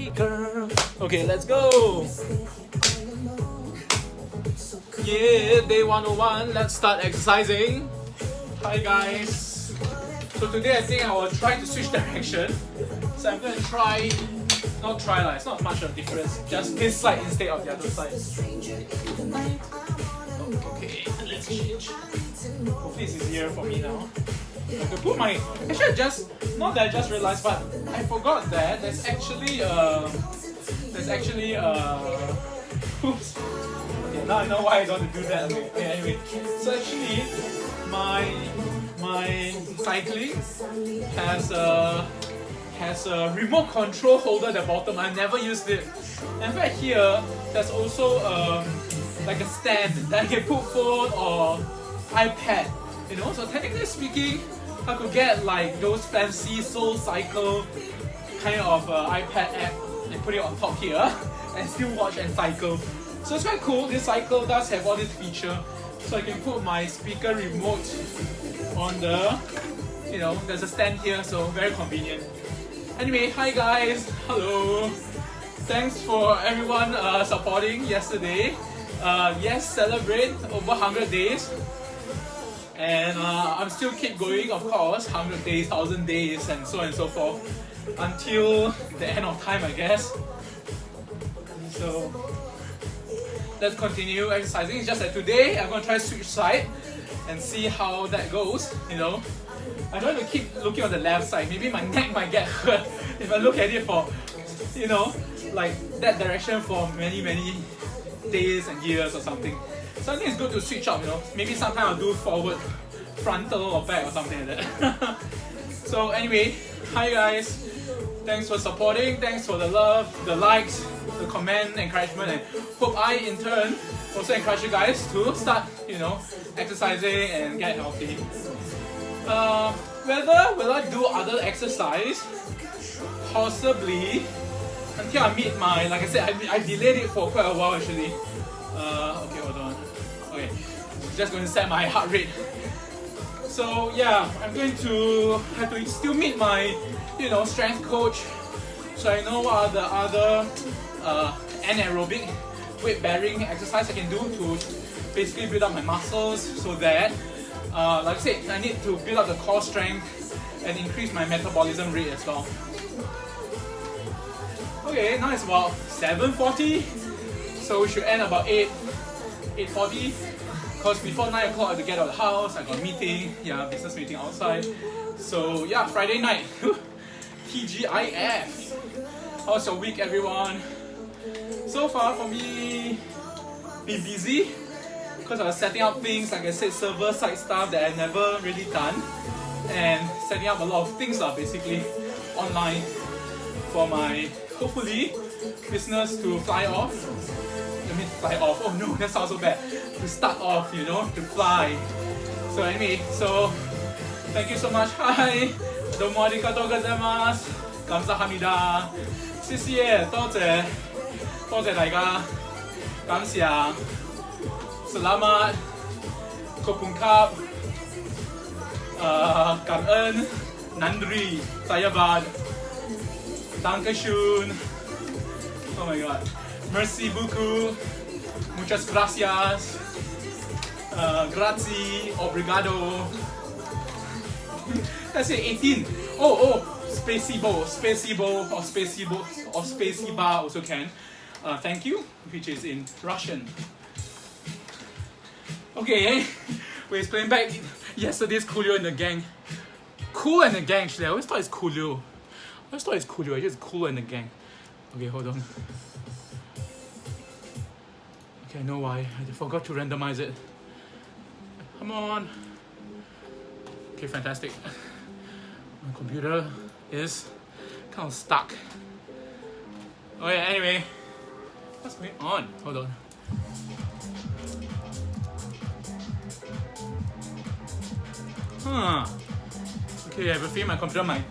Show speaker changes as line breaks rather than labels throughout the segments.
speaker. Okay, let's go. Yeah, day 101. Let's start exercising. Hi guys. So today I think I will try to switch direction. So I'm going to try, it's not much of a difference. Just this side instead of the other side. Okay, let's change. Hopefully it's easier for me now. I can put my, actually not that I just realized, but I forgot that there's actually oops. Okay, now I know why I don't want to do that. Okay, anyway. So actually, my cycling has a remote control holder at the bottom. I've never used it. In fact, here there's also like a stand that I can put phone or iPad. You know, so technically speaking, I could get like those fancy Soul Cycle kind of iPad app and put it on top here and still watch and cycle. So it's quite cool. This cycle does have all this feature. So I can put my speaker remote on the, you know, there's a stand here, so very convenient. Anyway, hi guys, hello. Thanks for everyone supporting yesterday. Yes, celebrate over 100 days. And I'm still keep going, of course, 100 days, 1,000 days, and so on and so forth, until the end of time, I guess. So let's continue exercising. It's just that today I'm gonna try switch side and see how that goes. You know, I don't want to keep looking on the left side. Maybe my neck might get hurt if I look at it for, you know, like that direction for many days and years or something. So I think it's good to switch up, you know. Maybe sometime I'll do forward, frontal or back or something like that. So anyway, hi guys. Thanks for supporting, thanks for the love, the likes, the comment, encouragement, and hope I in turn also encourage you guys to start, you know, exercising and get healthy. Whether will I do other exercise? Possibly, until I meet my, like I said, I delayed it for quite a while actually. Okay, hold on. Okay, just going to set my heart rate. So yeah, I'm going to have to still meet my, you know, strength coach, so I know what are the other anaerobic weight bearing exercise I can do to basically build up my muscles, so that like I said, I need to build up the core strength and increase my metabolism rate as well. Okay, now it's about 7:40, so we should end about 8:40, because before 9 o'clock I have to get out of the house. I got a meeting, business meeting outside. So yeah, Friday night, TGIF. How's your week, everyone? So far for me, been busy, because I was setting up things, like I said, server side stuff that I never really done, and setting up a lot of things basically online for my, hopefully, business to fly off. I mean fly off, oh no, that sounds so bad. To start off, you know, to fly. So anyway, so thank you so much. Hi, domo arigatou gozaimasu. Kamsahamnida. 谢谢，多谢，多谢大家，感謝，Selamat, Kopungkap, 感恩，Nandri, Sayabat, Dankeschön. Oh my god. Merci beaucoup, muchas gracias, grazie, obrigado. Let's say 18. Oh, spasibo, or spasiba also can. Thank you, which is in Russian. Okay, we're explaining back yesterday's Coolio and the gang. Cool and the gang, actually. I always thought it's Coolio. It's just Cool and the gang. Okay, hold on. Okay, I know why. I forgot to randomize it. Come on. Okay, fantastic. My computer is kind of stuck. Oh yeah, anyway. What's going on? Hold on. Okay, I have a feeling my computer might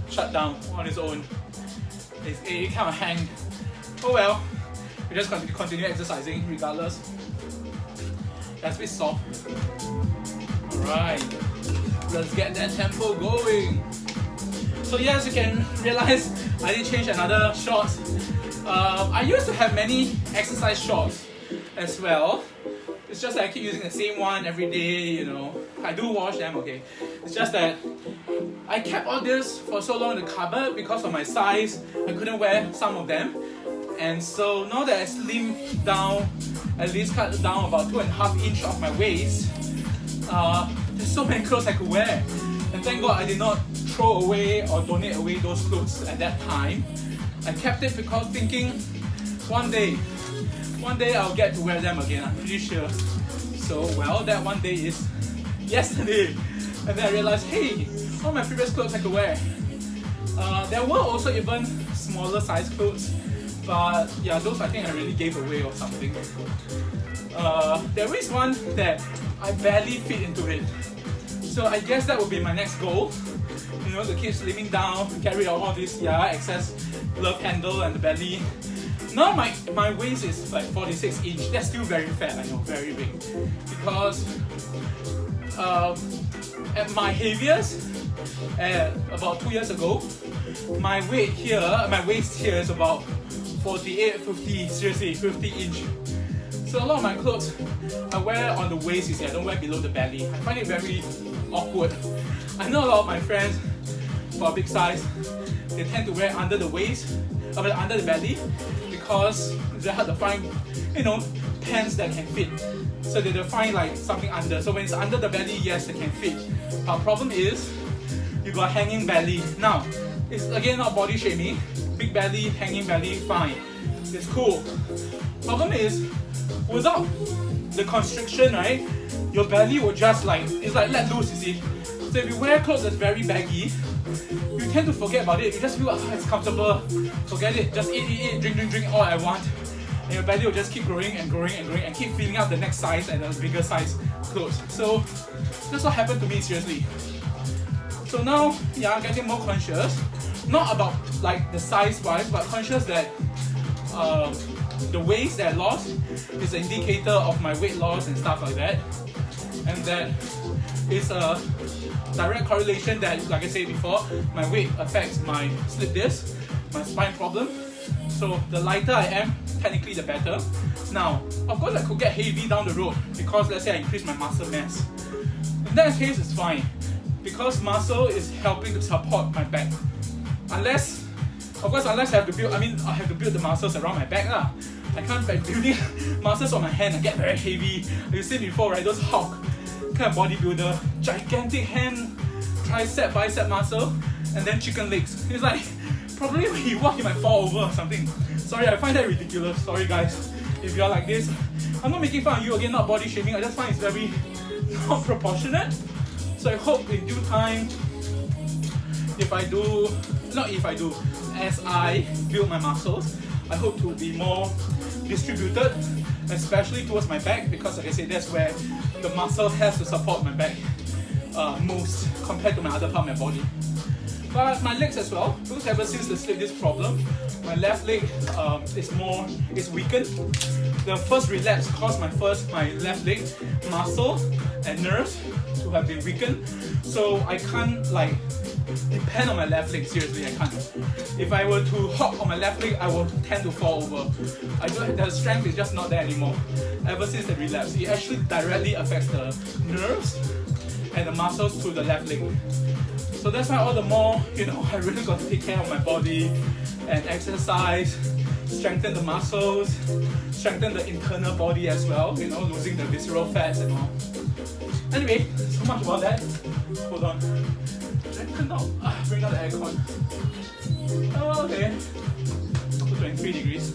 shut down on its own. It kind of hanged. Oh well. We just continue exercising regardless. That's a bit soft. Alright. Let's get that tempo going. So yeah, as you can realize, I did change another shorts. I used to have many exercise shorts as well. It's just that I keep using the same one every day, you know. I do wash them, okay. It's just that I kept all this for so long in the cupboard because of my size. I couldn't wear some of them. And so now that I slimmed down, at least cut down about 2.5 inches off my waist, there's so many clothes I could wear. And thank God I did not throw away or donate away those clothes at that time. I kept it because thinking one day I'll get to wear them again, I'm pretty sure. So well, that one day is yesterday. And then I realized, hey, all my previous clothes I could wear. There were also even smaller size clothes, but yeah, those I think I really gave away or something. There is one that I barely fit into it. So I guess that would be my next goal. You know, to keep slimming down, to carry out all this excess glove handle and the belly. Now my waist is like 46 inch. That's still very fat, I know, very big. Because at my heaviest, about 2 years ago, my weight here, my waist here is about 48, 50, seriously, 50 inch. So a lot of my clothes I wear on the waist, you see, I don't wear below the belly. I find it very awkward. I know a lot of my friends who are big size, they tend to wear under the waist, under the belly, because it's very hard to find, you know, pants that can fit. So they'll find like something under. So when it's under the belly, yes, it can fit. Our problem is, you got hanging belly. Now, it's again not body shaming. Big belly, hanging belly, fine. It's cool. Problem is, without the constriction, right, your belly will just like, it's like let loose, you see. So if you wear clothes that's very baggy, you tend to forget about it. You just feel, it's comfortable, forget it, just eat, drink all I want. And your belly will just keep growing and growing and growing and keep filling up the next size and the bigger size clothes. So that's what happened to me, seriously. So now, yeah, I'm getting more conscious. Not about like the size wise, but conscious that the waist that I lost is an indicator of my weight loss and stuff like that. And that is a direct correlation that, like I said before, my weight affects my slip disc, my spine problem. So the lighter I am, technically the better. Now, of course I could get heavy down the road because let's say I increase my muscle mass. In that case, it's fine because muscle is helping to support my back. Unless I have to build, I have to build the muscles around my back lah. I can't by building muscles on my hand and get very heavy. You seen before, right? Those Hulk kind of bodybuilder, gigantic hand, tricep, bicep muscle, and then chicken legs. It's like, probably when you walk you might fall over or something. Sorry, I find that ridiculous. Sorry guys, if you're like this. I'm not making fun of you again, not body shaming. I just find it's very not proportionate. So I hope in due time, as I build my muscles, I hope to be more distributed, especially towards my back, because like I said, that's where the muscle has to support my back most compared to my other part of my body. But my legs as well, because ever since the slip disc problem, my left leg is weakened. The first relapse caused my left leg muscle and nerves to have been weakened. So I can't like depend on my left leg, seriously I can't. If I were to hop on my left leg, I will tend to fall over. The strength is just not there anymore. Ever since the relapse, it actually directly affects the nerves and the muscles to the left leg. So that's why all the more, I really got to take care of my body and exercise, strengthen the muscles, strengthen the internal body as well, losing the visceral fats and all. Anyway, so much about that. Hold on. Bring down the aircon. Oh, okay. Up to 23 degrees.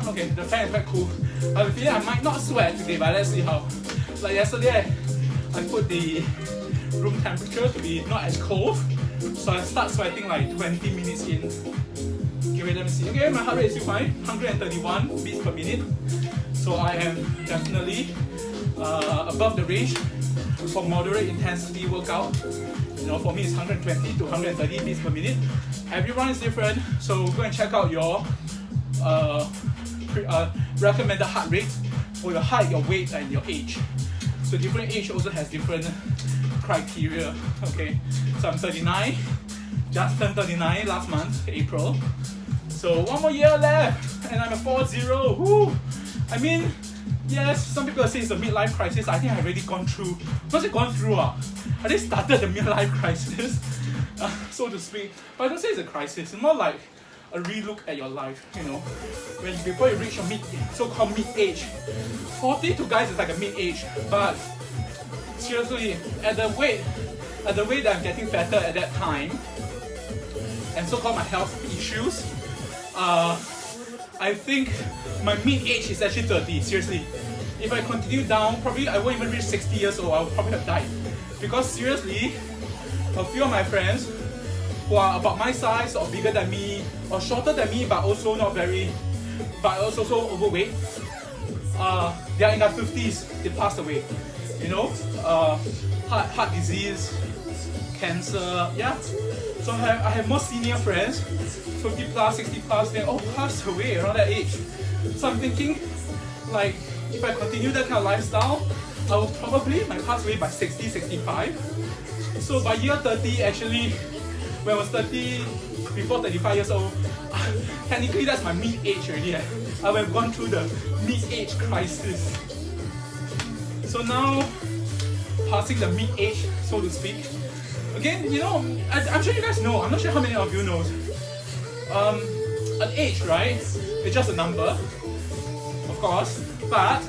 Okay, the fan is quite cool. I have a feeling I might not sweat today, but let's see how. Like yesterday, I put the room temperature to be not as cold, so I start sweating like 20 minutes in. Okay, wait, let me see. Okay, my heart rate is still fine, 131 beats per minute. So I am definitely above the range for moderate intensity workout. For me it's 120 to 130 beats per minute. Everyone is different, so go and check out your recommended heart rate for your height, your weight, and your age. So different age also has different criteria. Okay, so I'm 39. Just turned 39 last month, April. So 1 more year left, and I'm a 4-0. Woo! I mean, yes, some people say it's a midlife crisis. I think I've already gone through. Not say gone through, I already started the midlife crisis, so to speak. But I don't say it's a crisis. It's more like a relook at your life, you know. Before you reach your so-called mid-age. 40 to guys is like a mid-age, but seriously, at the way that I'm getting fatter at that time, and so-called my health issues, I think my mid-age is actually 30, seriously. If I continue down, probably I won't even reach 60 years old, I'll probably have died. Because seriously, a few of my friends who are about my size or bigger than me, or shorter than me but also not very, but also so overweight, they are in their 50s, they passed away. You know, heart disease, cancer, yeah. So I have more senior friends, 50 plus, 60 plus, they passed away around that age. So I'm thinking, like, if I continue that kind of lifestyle, I will probably might pass away by 60, 65. So by year 30, actually, when I was 30, before 35 years old, technically that's my mid-age already. I would have gone through the mid-age crisis. So now, passing the mid-age, so to speak. Again, you know, I'm sure you guys know, I'm not sure how many of you know. An age, right? It's just a number, of course. But,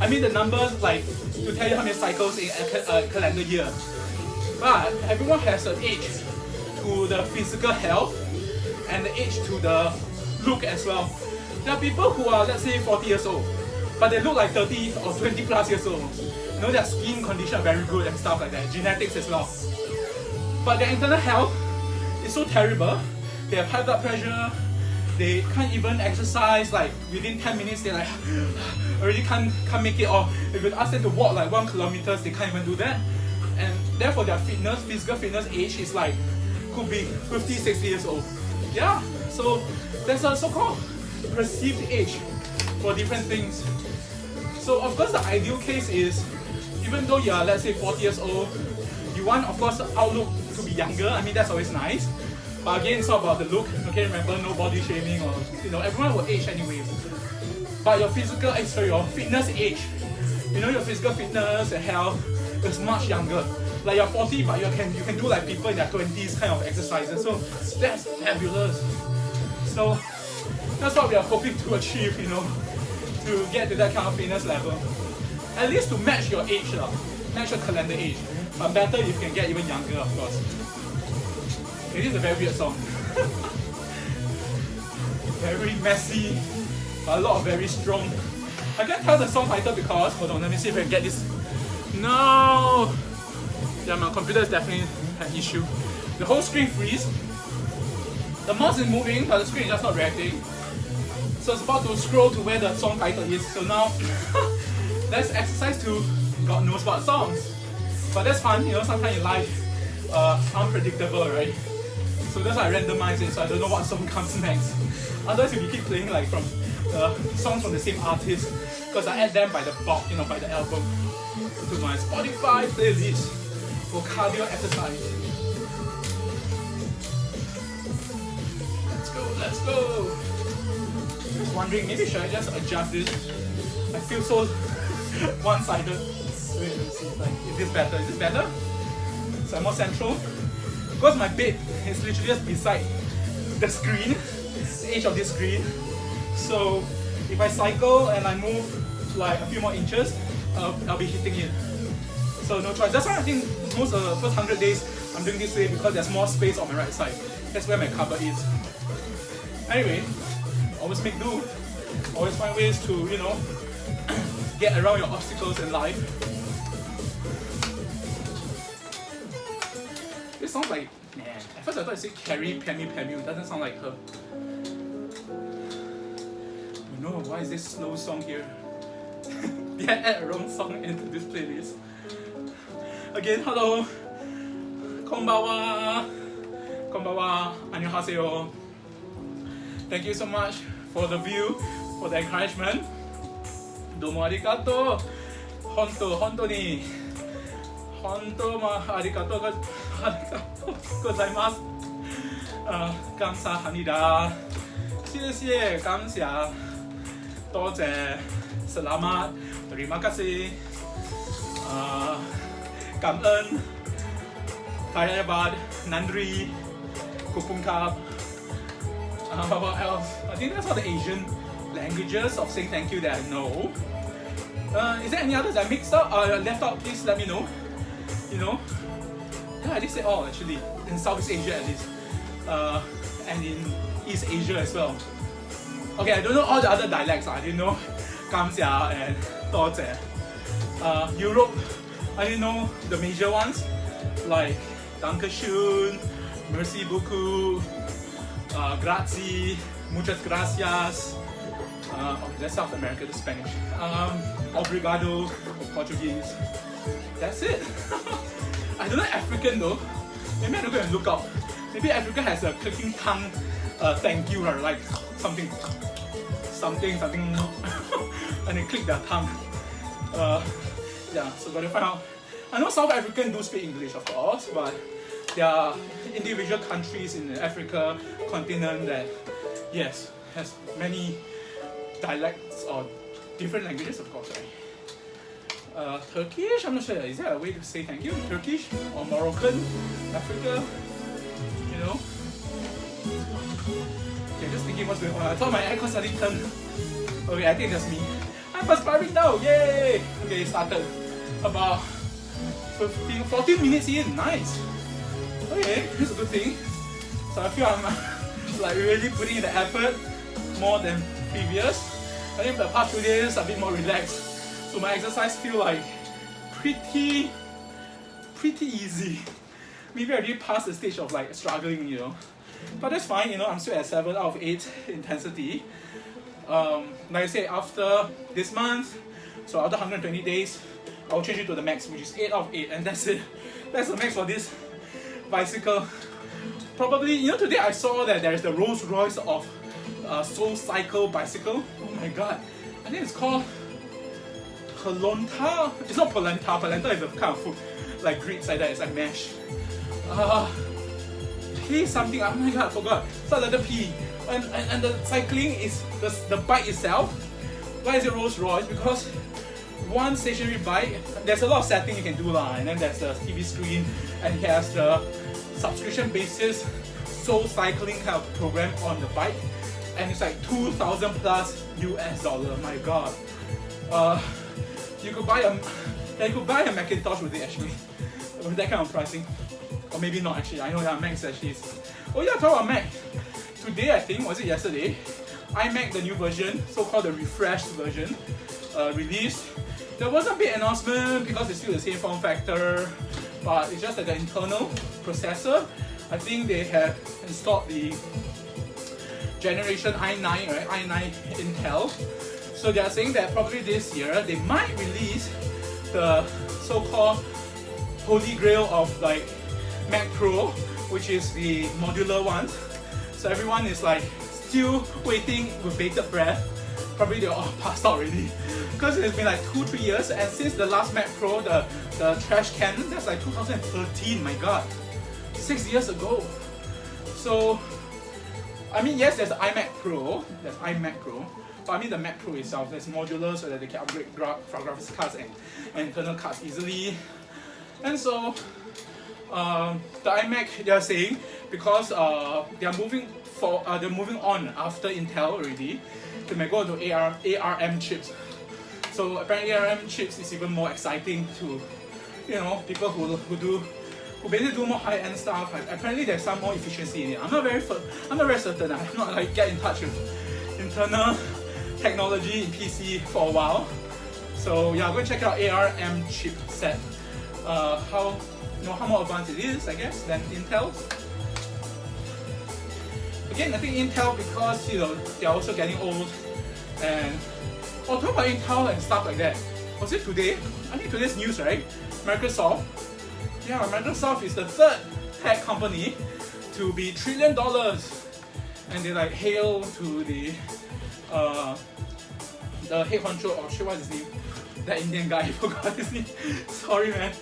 I mean the numbers like to tell you how many cycles in a calendar year. But everyone has an age to the physical health and the age to the look as well. There are people who are, let's say, 40 years old, but they look like 30 or 20 plus years old. You know, their skin condition are very good and stuff like that, genetics as well. But their internal health is so terrible. They have high blood pressure, they can't even exercise, like within 10 minutes they like already can't make it, or if you ask them to walk like 1 kilometer, they can't even do that. And therefore their physical fitness age is like, could be 50, 60 years old. Yeah, so there's a so-called perceived age for different things. So of course the ideal case is, even though you are, let's say, 40 years old, you want, of course, outlook to be younger. I mean, that's always nice. But again, it's all about the look. Okay, remember, no body shaming, or, you know, everyone will age anyway. But your your fitness age, you know, your physical fitness and health is much younger. Like you're 40, but you can do like people in their 20s kind of exercises. So that's fabulous. So that's what we are hoping to achieve, you know, to get to that kind of fitness level. At least to match your age, match your calendar age. But better if you can get even younger, of course. It is a very weird song. Very messy, but a lot of very strong. I can't tell the song title because, hold on, let me see if I can get this. No! Yeah, my computer is definitely an issue. The whole screen freeze. The mouse is moving, but the screen is just not reacting. So it's about to scroll to where the song title is. So now, let's exercise to God knows what songs. But that's fun, you know, sometimes in life, unpredictable, right? So that's why I randomize it, so I don't know what song comes next. Otherwise, if you keep playing like from songs from the same artist, because I add them by the bulk, you know, by the album, to my Spotify playlist for cardio exercise. Let's go! Just wondering, maybe should I just adjust this? I feel so one-sided. Wait, let's see, like, is this better? Is this better? So I'm more central. Because my bed is literally just beside the screen, the edge of this screen. So if I cycle and I move like a few more inches, I'll be hitting it. So no choice. That's why I think most of the first 100 days I'm doing this way, because there's more space on my right side. That's where my cupboard is. Anyway, always make do. Always find ways to, you know, get around your obstacles in life. This sounds like, man, at first I thought it said Carrie, Pammy. It doesn't sound like her. Oh no, why is this slow song here? Did I add a wrong song into this playlist? Again, hello. Konbawa. Konbawa. Annyeonghaseyo. Thank you so much for the view, for the encouragement. Domo arigato. Honto ni. Honto ma arigato gozaimasu. Kamsahamnida. 谢谢，感谢，多谢，selamat, terima kasih, 感恩，Thailand, Nandri, Kupungkap. What else? I think that's all the Asian languages of saying thank you that I know. Is there any others I mixed up or left out? Please let me know. You know? Yeah, I did say all actually. In Southeast Asia at least. And in East Asia as well. Okay, I don't know all the other dialects. I didn't know Kamsia and Toze. Europe, I didn't know the major ones like Dankeschön, Merci beaucoup, Grazie, Muchas gracias. That's South America, the Spanish. Obrigado, Portuguese. That's it. I don't know African though. Maybe I don't go and look up. Maybe Africa has a clicking tongue thank you, like something, and then click their tongue. Yeah, so gotta find out. I know South African do speak English, of course, but there are individual countries in the Africa continent that, yes, has many dialects or different languages, of course, right? Turkish, I'm not sure. Is there a way to say thank you? Turkish or Moroccan, Africa, you know? Okay, just thinking what's going on. I thought my aircon suddenly turned. Okay, I think that's me. I'm perspiring now, yay! Okay, it started about 14 minutes in, nice. Okay, that's a good thing. So I feel I'm like really putting in the effort more than previous. I think the past 2 days a bit more relaxed. So my exercise feel like pretty easy. Maybe I already passed the stage of like struggling, you know. But that's fine, you know, I'm still at 7 out of 8 intensity. Like I said, after this month, so after 120 days, I'll change it to the max, which is 8 out of 8, and that's it. That's the max for this bicycle. Probably, you know, today I saw that there is the Rolls Royce of Soul Cycle bicycle. Oh my god, I think it's called polenta. It's not polenta. Polenta is a kind of food like grits like that. It's like mash. P something. Oh my god, I forgot. It's a letter P. And the cycling is the bike itself. Why is it Rolls Royce? Because one stationary bike, there's a lot of settings you can do lah, and then there's the TV screen, and it has the subscription basis Soul Cycling kind of program on the bike, and it's like 2,000 plus US dollar. My god. You could buy a Macintosh with it actually, with that kind of pricing, or maybe not actually. I know that Mac actually is. Oh yeah, talk about Mac. Today I think, was it yesterday? iMac, the new version, so-called the refreshed version, released. There wasn't a big announcement because it's still the same form factor, but it's just that the internal processor, I think they have installed the generation i9, right? i9 Intel. So they are saying that probably this year they might release the so-called holy grail of like Mac Pro, which is the modular one. So everyone is like still waiting with bated breath. Probably they're all passed out already because it's been like 2-3 years, and since the last Mac Pro, the trash can, that's like 2013. My god, 6 years ago. So I mean, yes, there's the iMac Pro, there's iMac Pro, but I mean the Mac Pro itself, that's modular so that they can upgrade graphics cards and internal cards easily. And so the iMac, they are saying, because they are moving on after Intel already, they may go to ARM chips. So apparently ARM chips is even more exciting to, you know, people who basically do more high-end stuff. Apparently there's some more efficiency in it. I'm not very certain. I've not like get in touch with internal technology in PC for a while. So yeah, go and check out ARM chipset. How more advanced it is, I guess, than Intel's. Again, I think Intel, because you know they're also getting old, and talk about Intel and stuff like that. Was it today? I think today's news, right? Microsoft. Yeah, Microsoft is the third tech company to be $1 trillion, and they like hail to the head honcho, or shit, what's his name? That Indian guy, I forgot his name. Sorry, man.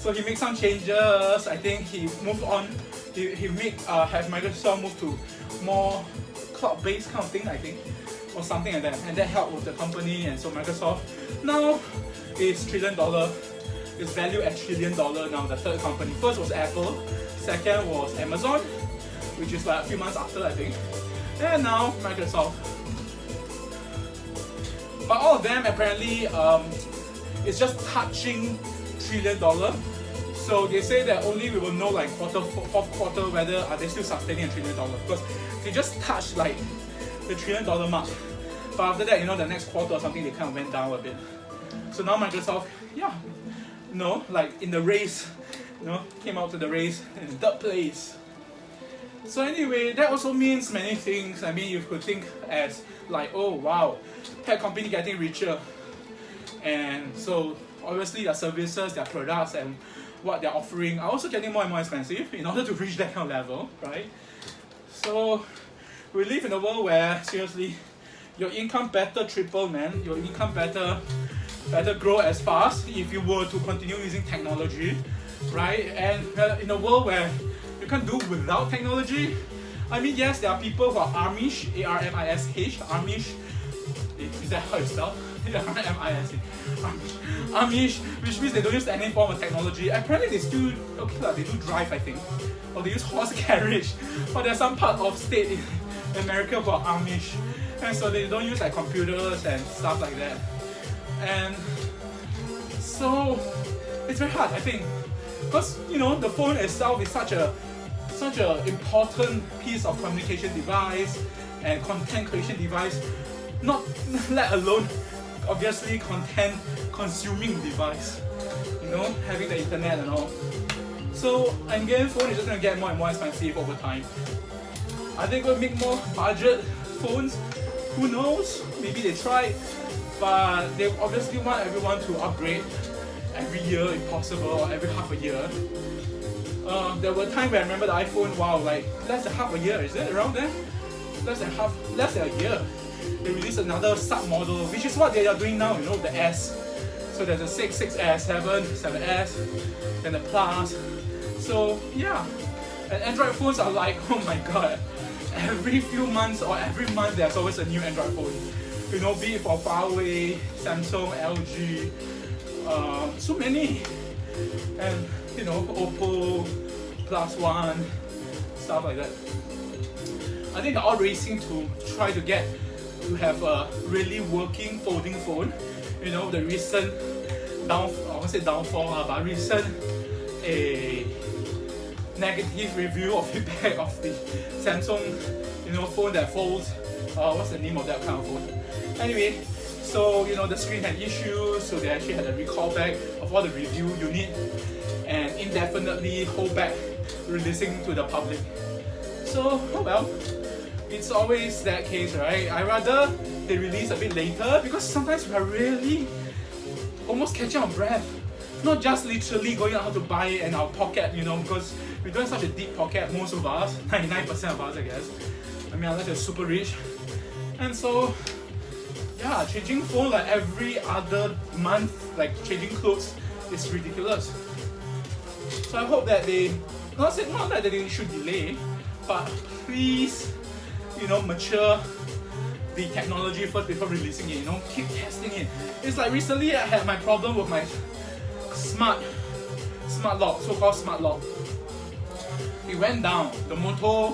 So he made some changes. I think he moved on. He made have Microsoft move to more cloud-based kind of thing, I think, or something like that, and that helped with the company. And so Microsoft now is $1 trillion. It's valued at $1 trillion now. The third company. First was Apple. Second was Amazon, which is like a few months after, I think. And now Microsoft. But all of them apparently it's just touching $1 trillion. So they say that only we will know like fourth quarter whether are they still sustaining $1 trillion, because they just touched like the $1 trillion mark. But after that, the next quarter or something, they kind of went down a bit. So now Microsoft, like in the race, came out to the race in third place. So anyway, that also means many things. I mean, you could think as like, oh wow, tech company getting richer, and so obviously their services, their products, and what they're offering are also getting more and more expensive in order to reach that kind of level, right? So we live in a world where seriously, your income better triple, man. Your income better grow as fast if you were to continue using technology, right? And in a world where you can't do without technology. I mean, yes, there are people who are Amish, A-R-M-I-S-H, Amish. Is that how you spell? A-R-M-I-S-H. Amish, which means they don't use any form of technology. Apparently they still, they do drive, I think. Or they use horse carriage. But there's some part of state in America who are Amish. And so they don't use like computers and stuff like that. And so it's very hard, I think. Because, the phone itself is such a important piece of communication device and content creation device, not let alone obviously content consuming device, having the internet and all. So again, phone is just going to get more and more expensive over time. Are they going to make more budget phones? Who knows? Maybe they tried, but they obviously want everyone to upgrade every year if possible, or every half a year. There were times where I remember the iPhone, wow, like less than half a year, is it around there? Less than a year. They released another sub-model, which is what they are doing now, the S. So there's a 6, 6S, 7, 7S, then the Plus. So yeah, and Android phones are like, oh my god, every few months or every month there's always a new Android phone. Be it for Huawei, Samsung, LG, so many. And Oppo, Plus One, stuff like that. I think they're all racing to try to have a really working folding phone. The recent I won't say downfall, but recent negative review or feedback of the Samsung, phone that folds. What's the name of that kind of phone? Anyway, so the screen had issues, so they actually had a recall back of all the review unit and indefinitely hold back releasing to the public. So, oh well, it's always that case, right? I rather they release a bit later, because sometimes we are really almost catching our breath. Not just literally going out to buy it in our pocket, because we don't have such a deep pocket, most of us, 99% of us, I guess. I mean, unless you're super rich. And so, yeah, changing phone like every other month, like changing clothes, is ridiculous. So I hope that they, not that they should delay, but please, mature the technology first before releasing it. Keep testing it. It's like recently I had my problem with my smart lock, so-called smart lock. It went down. The motor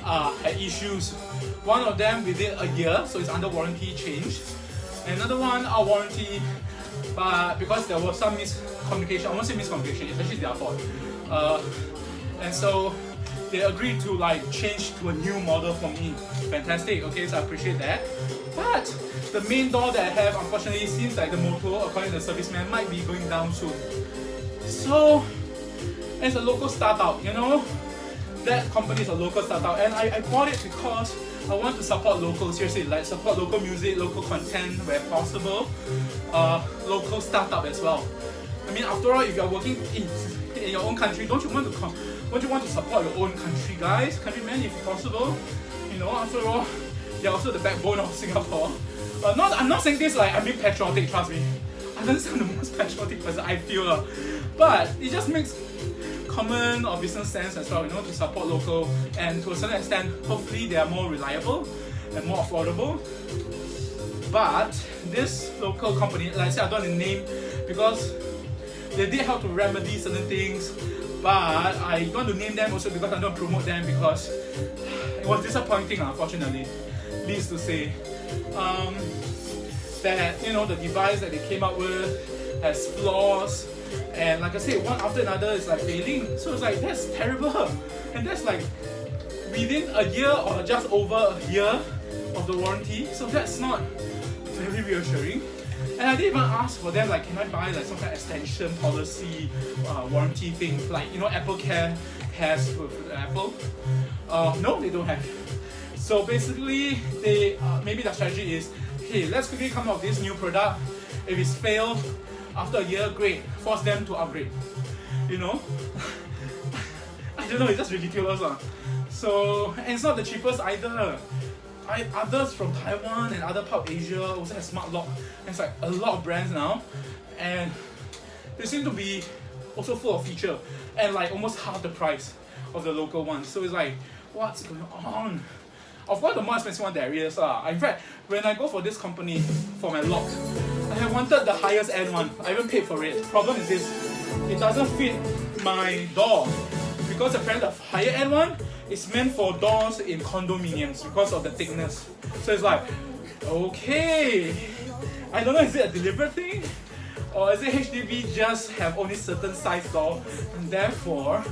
had issues. One of them within a year, so it's under warranty, changed. Another one out warranty, but because there was some miscommunication, I won't say miscommunication, it's actually their fault. And so they agreed to change to a new model for me. Fantastic, okay, so I appreciate that. But the main door that I have, unfortunately, seems like the motor, according to the serviceman, might be going down soon. So, as a local startup, that company is a local startup, and I bought it because I want to support local, seriously, support local music, local content where possible, local startup as well. I mean, after all, if you're working in your own country, don't you want to support your own country, guys, countrymen, if possible? After all, you're also the backbone of Singapore. I'm not saying this like I'm being patriotic, trust me. I don't sound the most patriotic person, I feel. But it just makes common or business sense as well, to support local, and to a certain extent, hopefully they are more reliable and more affordable. But this local company, like I said, I don't want to name because they did help to remedy certain things, but I don't want to name them also because I don't promote them, because it was disappointing, unfortunately. Needs to say that the device that they came up with has flaws, and like I said, one after another is like failing. So it's like, that's terrible, and that's like within a year or just over a year of the warranty. So that's not very reassuring. And I didn't even ask for them, like, can I buy like some kind of extension policy, warranty thing, like Apple Care has with Apple. No, they don't have. So basically, they maybe their strategy is, hey, let's quickly come up with this new product. If it's failed after a year, great, force them to upgrade. I don't know, it's just ridiculous. So, and it's not the cheapest either. Others from Taiwan and other part of Asia also have smart lock. And it's like a lot of brands now, and they seem to be also full of feature and like almost half the price of the local ones. So it's like, what's going on? Of course, the more expensive one there is. In fact, when I go for this company for my lock, I have wanted the highest end one. I even paid for it. Problem is this, it doesn't fit my door, because apparently the higher end one is meant for doors in condominiums because of the thickness. So it's like, okay, I don't know, is it a deliberate thing? Or is it HDB just have only certain size door, and therefore,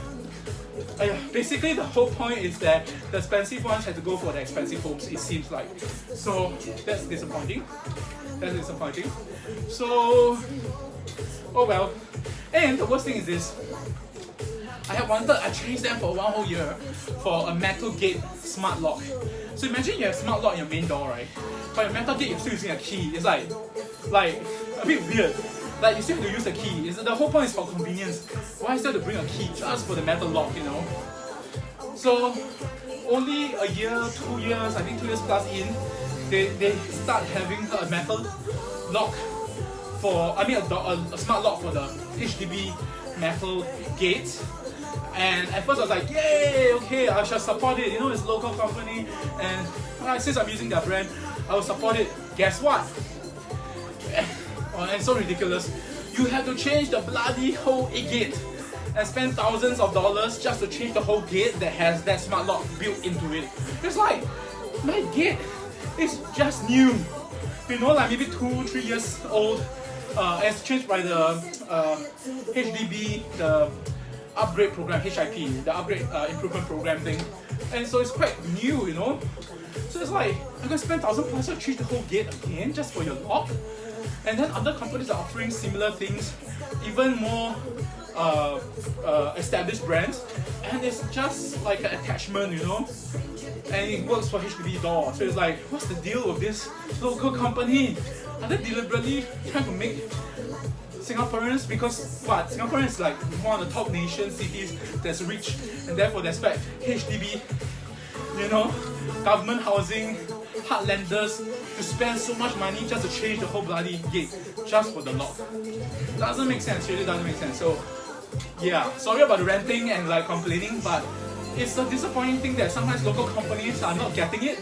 basically the whole point is that the expensive ones had to go for the expensive homes, it seems like. So that's disappointing. So, oh well. And the worst thing is this, I changed them for 1 whole year for a metal gate smart lock. So imagine you have smart lock in your main door, right? But your metal gate, you're still using a key. It's like a bit weird. Like, you still have to use the key. The whole point is for convenience. Why still have to bring a key just for the metal lock, So only a year, 2 years, I think 2 years plus in, they start having a metal lock a smart lock for the HDB metal gate. And at first I was like, yay, okay, I shall support it. It's a local company, and since I'm using their brand, I will support it. Guess what? And so ridiculous. You have to change the bloody whole gate and spend thousands of dollars just to change the whole gate that has that smart lock built into it. It's like, my gate is just new. Like maybe 2-3 years old. It's changed by the HDB, the upgrade program, HIP, the upgrade improvement program thing. And so it's quite new, So it's like, I'm gonna spend $1,000 to change the whole gate again just for your lock. And then other companies are offering similar things, even more established brands, and it's just like an attachment, and it works for HDB door. So it's like, what's the deal with this local company? Are they deliberately trying to make Singaporeans, because Singapore is like one of the top nation cities that's rich, and therefore they expect HDB, government housing, heartlanders to spend so much money just to change the whole bloody gate just for the lock. Doesn't make sense, really doesn't make sense. So yeah, sorry about the ranting and like complaining, but it's a disappointing thing that sometimes local companies are not getting it.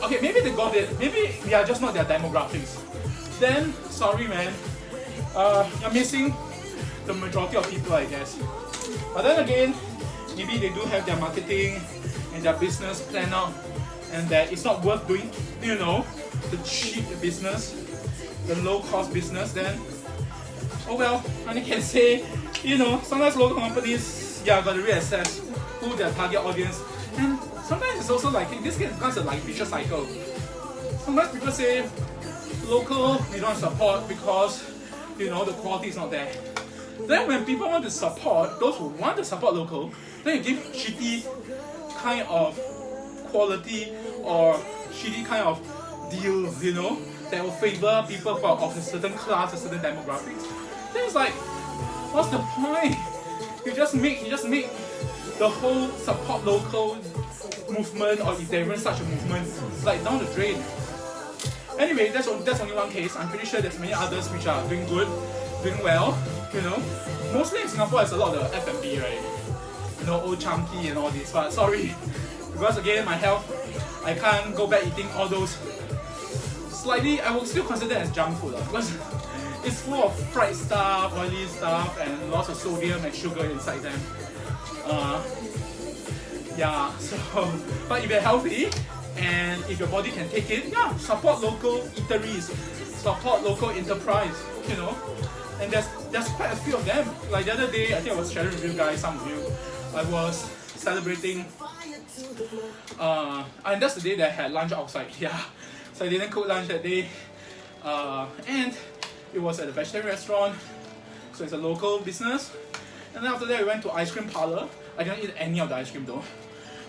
Okay, maybe they got it, maybe we are just not their demographics. Then, sorry man, you're missing the majority of people, I guess. But then again, maybe they do have their marketing and their business planned out, and that it's not worth doing, the cheap business, the low-cost business, then, oh well, I can say, sometimes local companies, got to reassess who their target audience, and sometimes it's also like, this becomes a vicious cycle. Sometimes people say, local, we don't support because, the quality is not there. Then when people want to support, those who want to support local, then you give shitty kind of quality or shitty kind of deal, that will favor people of a certain class, a certain demographics. Then it's like, what's the point? You just make the whole support local movement, or if there is such a movement, like down the drain. Anyway, that's only one case. I'm pretty sure there's many others which are doing good, doing well. You know, mostly in Singapore there's a lot of F&B, right? You know, Old Chunky and all this. But sorry, because again my health, I can't go back eating all those. Slightly, I will still consider it as junk food because it's full of fried stuff, oily stuff, and lots of sodium and sugar inside them. Yeah, so, but if you're healthy and if your body can take it, yeah, support local eateries, support local enterprise, you know. And there's quite a few of them. Like the other day, I think I was sharing with you guys, some of you, I was celebrating, and that's the day that I had lunch outside, yeah. So I didn't cook lunch that day, and it was at a vegetarian restaurant, so it's a local business. And then after that, we went to ice cream parlor. I didn't eat any of the ice cream though,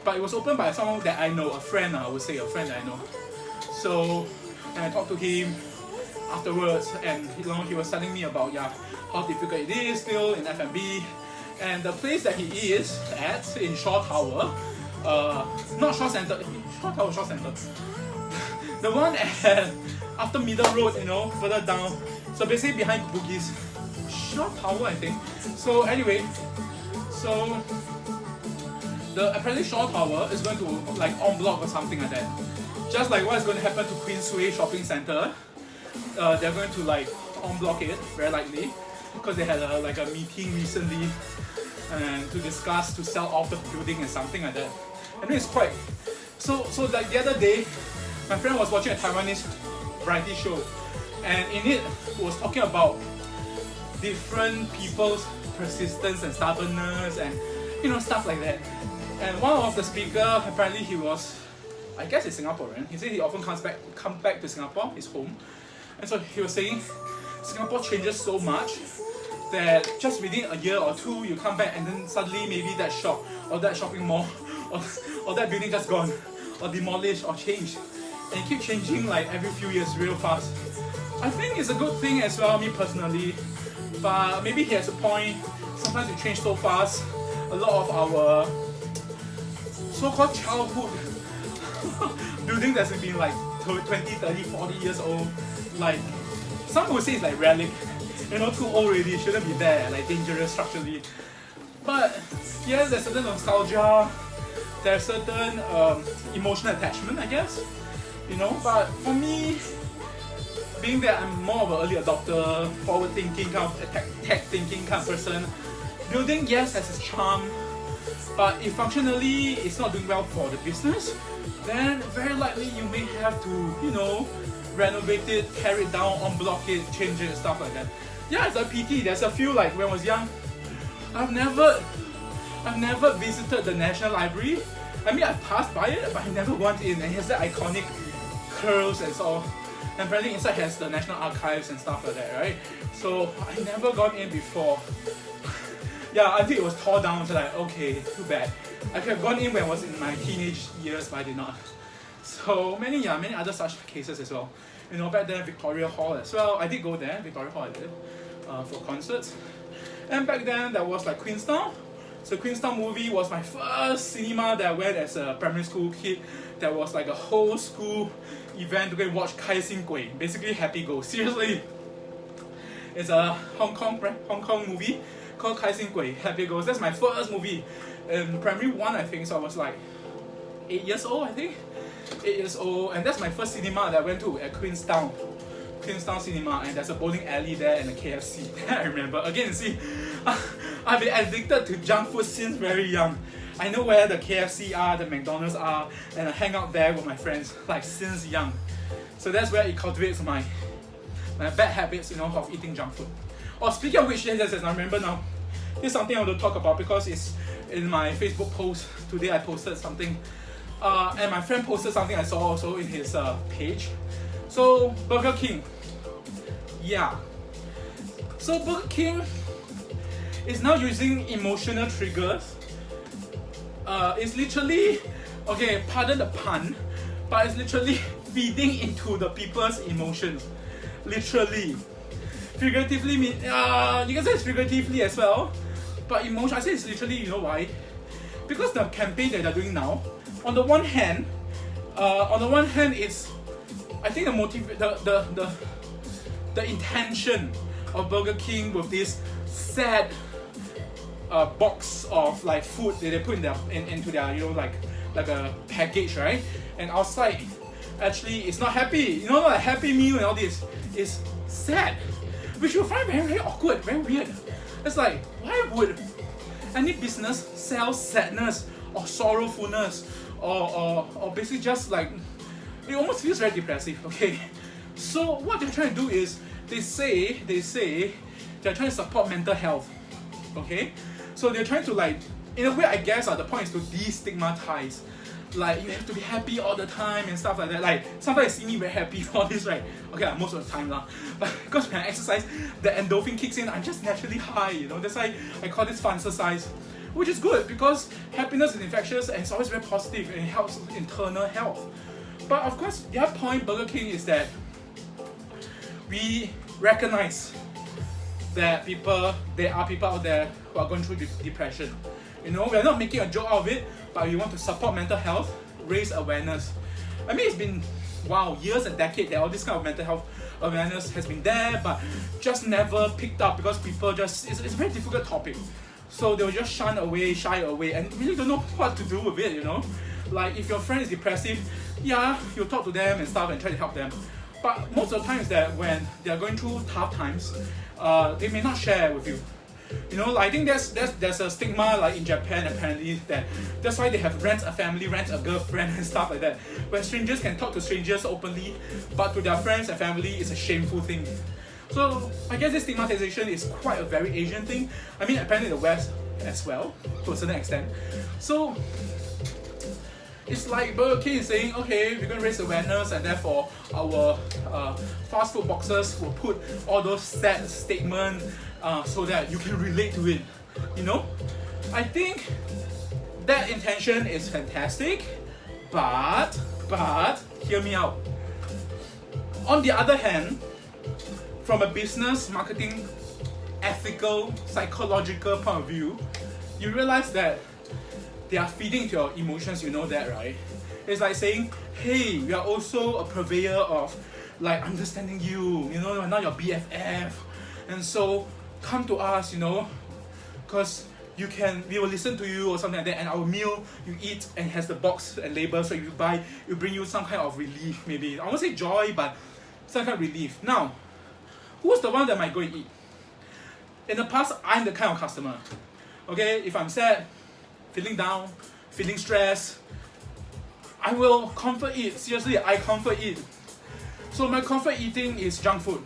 but it was opened by someone that I know, a friend, I would say, a friend that I know. So, and I talked to him afterwards, and you know, he was telling me about how difficult it is still in F&B, and the place that he is at in Shaw Tower, not Shaw Centre, Shaw Centre, the one at after Middle Road, you know, further down. So basically behind Bugis, Shaw Tower, I think. So anyway, so apparently Shaw Tower is going to like en bloc or something like that. Just like what is going to happen to Queensway Shopping Centre. They're going to like en bloc it very likely because they had a meeting recently and to discuss to sell off the building and something like that. And it's quite so like the other day, my friend was watching a Taiwanese variety show, and in it was talking about different people's persistence and stubbornness and you know stuff like that. And one of the speaker, apparently he was, I guess he's Singaporean. He said he often comes back to Singapore, his home. And so he was saying Singapore changes so much that just within a year or two you come back and then suddenly maybe that shop or that shopping mall or that building just gone or demolished or changed. And it keeps changing like every few years real fast. I think it's a good thing as well, me personally. But maybe he has a point. Sometimes it changes so fast. A lot of our so-called childhood building that's been like 20, 30, 40 years old, like some would say it's like relic, you know, too old already, shouldn't be there, like dangerous structurally. But yes, there's certain nostalgia, there's certain emotional attachment, I guess, you know. But for me, being that I'm more of an early adopter, forward-thinking kind of tech-thinking kind of person, building, yes, has its charm, but if functionally it's not doing well for the business, then very likely you may have to, you know, renovate it, tear it down, unblock it, change it, stuff like that. Yeah, it's a PT. There's a few, like when I was young, I've never visited the National Library. I mean, I passed by it, but I never went in. And it has that iconic curls and so on. And apparently inside has the National Archives and stuff like that, right? So I never gone in before. Yeah, until it was tore down, so like, okay, too bad. I could have gone in when I was in my teenage years, but I did not. So many other such cases as well. You know, back then Victoria Hall as well. I did go there, Victoria Hall I did, for concerts. And back then there was like Queenstown. So Queenstown movie was my first cinema that I went as a primary school kid. There was like a whole school event to go and watch Kai Xin Gui, basically Happy Go. Seriously, it's a Hong Kong movie called Kai Xin Gui, Happy Goes. That's my first movie in primary 1, I think. So I was like 8 years old, I think. 8 years old, and that's my first cinema that I went to at Queenstown Cinema, and there's a bowling alley there and a KFC. I remember. Again, see, I've been addicted to junk food since very young. I know where the KFC are, the McDonald's are, and I hang out there with my friends, like since young. So that's where it cultivates my bad habits, you know, of eating junk food. Oh, speaking of which, yes, I remember now. This is something I want to talk about because it's in my Facebook post. Today I posted something. And my friend posted something I saw also in his page. So, Burger King. Yeah. So, Burger King is now using emotional triggers. It's literally, okay, pardon the pun, but it's literally feeding into the people's emotions. Literally. Figuratively, you can say it's figuratively as well. But emotion, I say it's literally, you know why? Because the campaign that they're doing now, on the one hand, it's, I think the intention of Burger King with this sad box of like food that they put into their like a package, right? And outside actually it's not happy, like Happy Meal and all this is sad, which you find very, very awkward, very weird. It's like, why would any business sell sadness or sorrowfulness or basically just like, it almost feels very depressive, okay? So what they're trying to do is they say they're trying to support mental health, okay? So they're trying to, like, in a way, I guess the point is to destigmatize. Like, you have to be happy all the time and stuff like that. Like, sometimes you see me very happy for this, right? Okay, most of the time lah. But because when I exercise, the endorphin kicks in, I'm just naturally high, That's why I call this FUN-xercise, which is good because happiness is infectious and it's always very positive and it helps internal health. But of course, their point, Burger King, is that we recognize that there are people out there who are going through depression. We're not making a joke out of it, but we want to support mental health, raise awareness. I mean, it's been, years and decades that all this kind of mental health awareness has been there, but just never picked up because people it's a very difficult topic. So they'll just shy away, and really don't know what to do with it, Like, if your friend is depressive, you'll talk to them and stuff and try to help them. But most of the time is that when they're going through tough times, they may not share with you. I think there's a stigma, like in Japan apparently, that's why they have rent a family, rent a girlfriend and stuff like that. Where strangers can talk to strangers openly, but to their friends and family it's a shameful thing. So I guess this stigmatization is quite a very Asian thing. I mean, apparently in the West as well, to a certain extent. So it's like Burger King is saying, okay, we're going to raise awareness and therefore our fast food boxes will put all those sad statements so that you can relate to it, I think that intention is fantastic, but hear me out. On the other hand, from a business, marketing, ethical, psychological point of view, you realize that they are feeding to your emotions, that, right? It's like saying, hey, we are also a purveyor of like understanding you, we're not your BFF. And so come to us, because we will listen to you or something like that, and our meal you eat and has the box and label, so if you buy, it will bring you some kind of relief, maybe. I won't say joy, but some kind of relief. Now, who's the one that might go and eat? In the past, I'm the kind of customer. Okay, if I'm sad, feeling down, feeling stressed, I will comfort eat. Seriously, I comfort eat. So my comfort eating is junk food,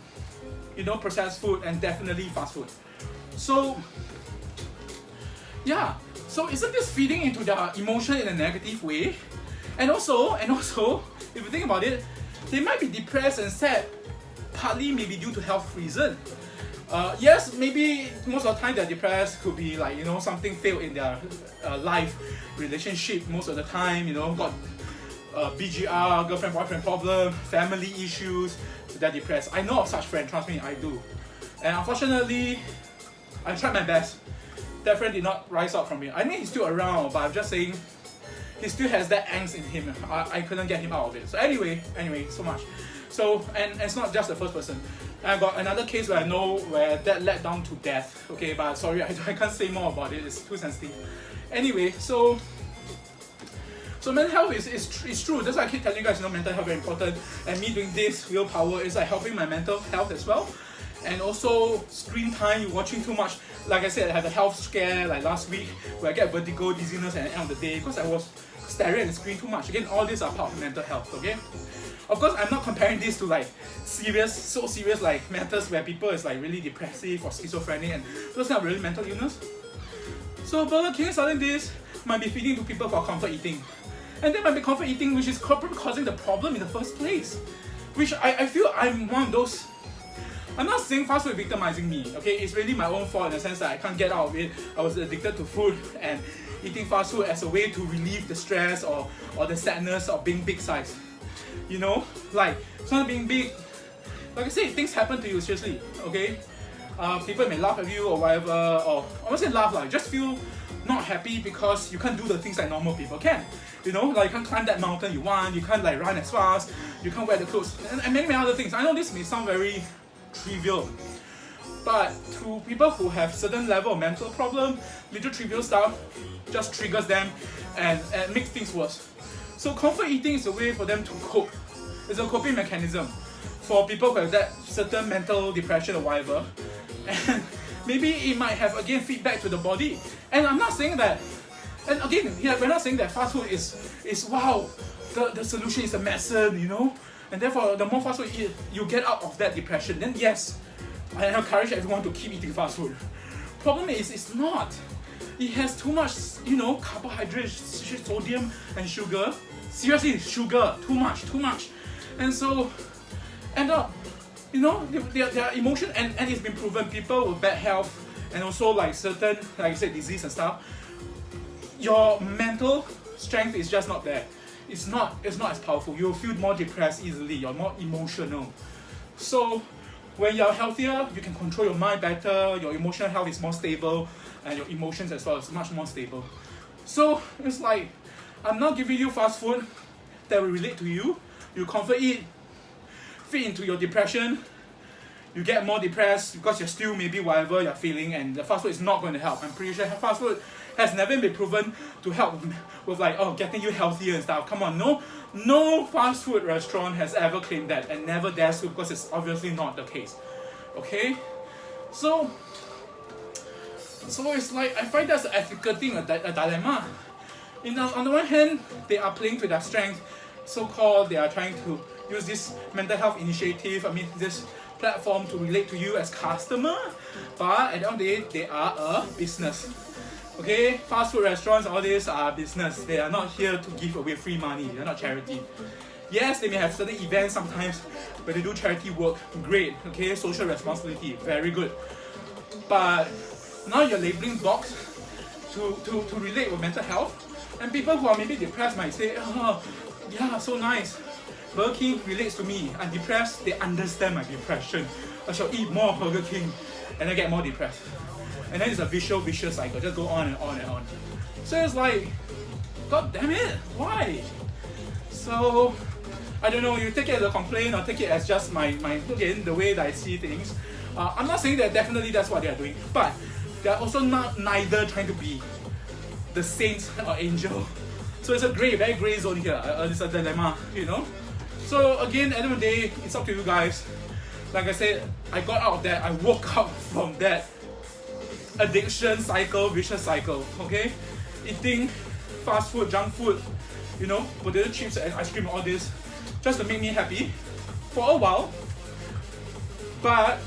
processed food, and definitely fast food. So so isn't this feeding into their emotion in a negative way? And also, if you think about it, they might be depressed and sad, partly maybe due to health reason. Yes, maybe most of the time they're depressed, could be like, something failed in their life, relationship most of the time, got BGR, girlfriend, boyfriend problem, family issues, so they're depressed. I know of such friends, trust me, I do. And unfortunately, I tried my best. That friend did not rise up from it. I mean, he's still around, but I'm just saying, he still has that angst in him. I couldn't get him out of it. So anyway, so much. So, and it's not just the first person. I got another case where I know where that led down to death. Okay, but sorry, I can't say more about it. It's too sensitive. Anyway, so mental health is true. That's why I keep telling you guys, mental health is very important. And me doing this willpower is like helping my mental health as well. And also screen time, you watching too much. Like I said, I had a health scare like last week where I get vertigo, dizziness at the end of the day because I was staring at the screen too much. Again, all these are part of mental health, okay? Of course, I'm not comparing this to like so serious like matters where people is like really depressive or schizophrenic and those kind of really mental illness. So Burger King starting this might be feeding to people for comfort eating. And then might be comfort eating which is probably causing the problem in the first place. Which I feel I'm one of those. I'm not saying fast food is victimizing me, okay? It's really my own fault in the sense that I can't get out of it. I was addicted to food and eating fast food as a way to relieve the stress or the sadness of being big size. Like, it's not being big. Like I say, things happen to you, seriously, okay? People may laugh at you or whatever, or I won't say laugh, like, just feel not happy because you can't do the things like normal people can. Like you can't climb that mountain you want, you can't like run as fast, you can't wear the clothes, and many other things. I know this may sound very trivial, But to people who have certain level of mental problem, little trivial stuff just triggers them and makes things worse. So comfort eating is a way for them to cope. It's a coping mechanism for people who have that certain mental depression or whatever. And maybe it might have, again, feedback to the body. And I'm not saying that, and again, we're not saying that fast food is wow, the solution is a medicine, you know? And therefore, the more fast food you eat, you get out of that depression. Then yes, I encourage everyone to keep eating fast food. Problem is, it's not. It has too much, you know, carbohydrates, sodium, and sugar. Seriously, sugar, too much. And so, end up, you know, their emotion, and it's been proven, people with bad health, and also like certain, like I said, disease and stuff, your mental strength is just not there. It's not as powerful. You'll feel more depressed easily, you're more emotional. So, when you're healthier, you can control your mind better, your emotional health is more stable, and your emotions as well is much more stable. So, it's like, I'm not giving you fast food that will relate to you. You comfort eat, fit into your depression, you get more depressed because you're still maybe whatever you're feeling, and the fast food is not going to help. I'm pretty sure fast food has never been proven to help with like, oh, getting you healthier and stuff. Come on, no fast food restaurant has ever claimed that, and never dares to, because it's obviously not the case. Okay? So it's like, I find that's an ethical thing, a dilemma. On the one hand, they are playing to their strength, so-called, they are trying to use this mental health initiative, this platform to relate to you as customer, but at the end of the day, they are a business. Okay, fast food restaurants, all these are business. They are not here to give away free money. They're not charity. Yes, they may have certain events sometimes where they do charity work. Great. Okay, social responsibility, very good. But now you're labeling dogs to relate with mental health, and people who are maybe depressed might say, oh, yeah, so nice. Burger King relates to me. I'm depressed. They understand my depression. I shall eat more Burger King, and I get more depressed. And then it's a vicious cycle, just go on and on and on. So it's like, god damn it, why? So, I don't know, you take it as a complaint or take it as just my again, the way that I see things. I'm not saying that definitely that's what they are doing, but they are also neither trying to be the saint or angel. So it's a very gray zone here, it's a dilemma, you know? So again, at the end of the day, it's up to you guys. Like I said, I got out of that, I woke up from that addiction cycle, vicious cycle, okay? Eating fast food, junk food, you know, potato chips and ice cream, all this, just to make me happy for a while. But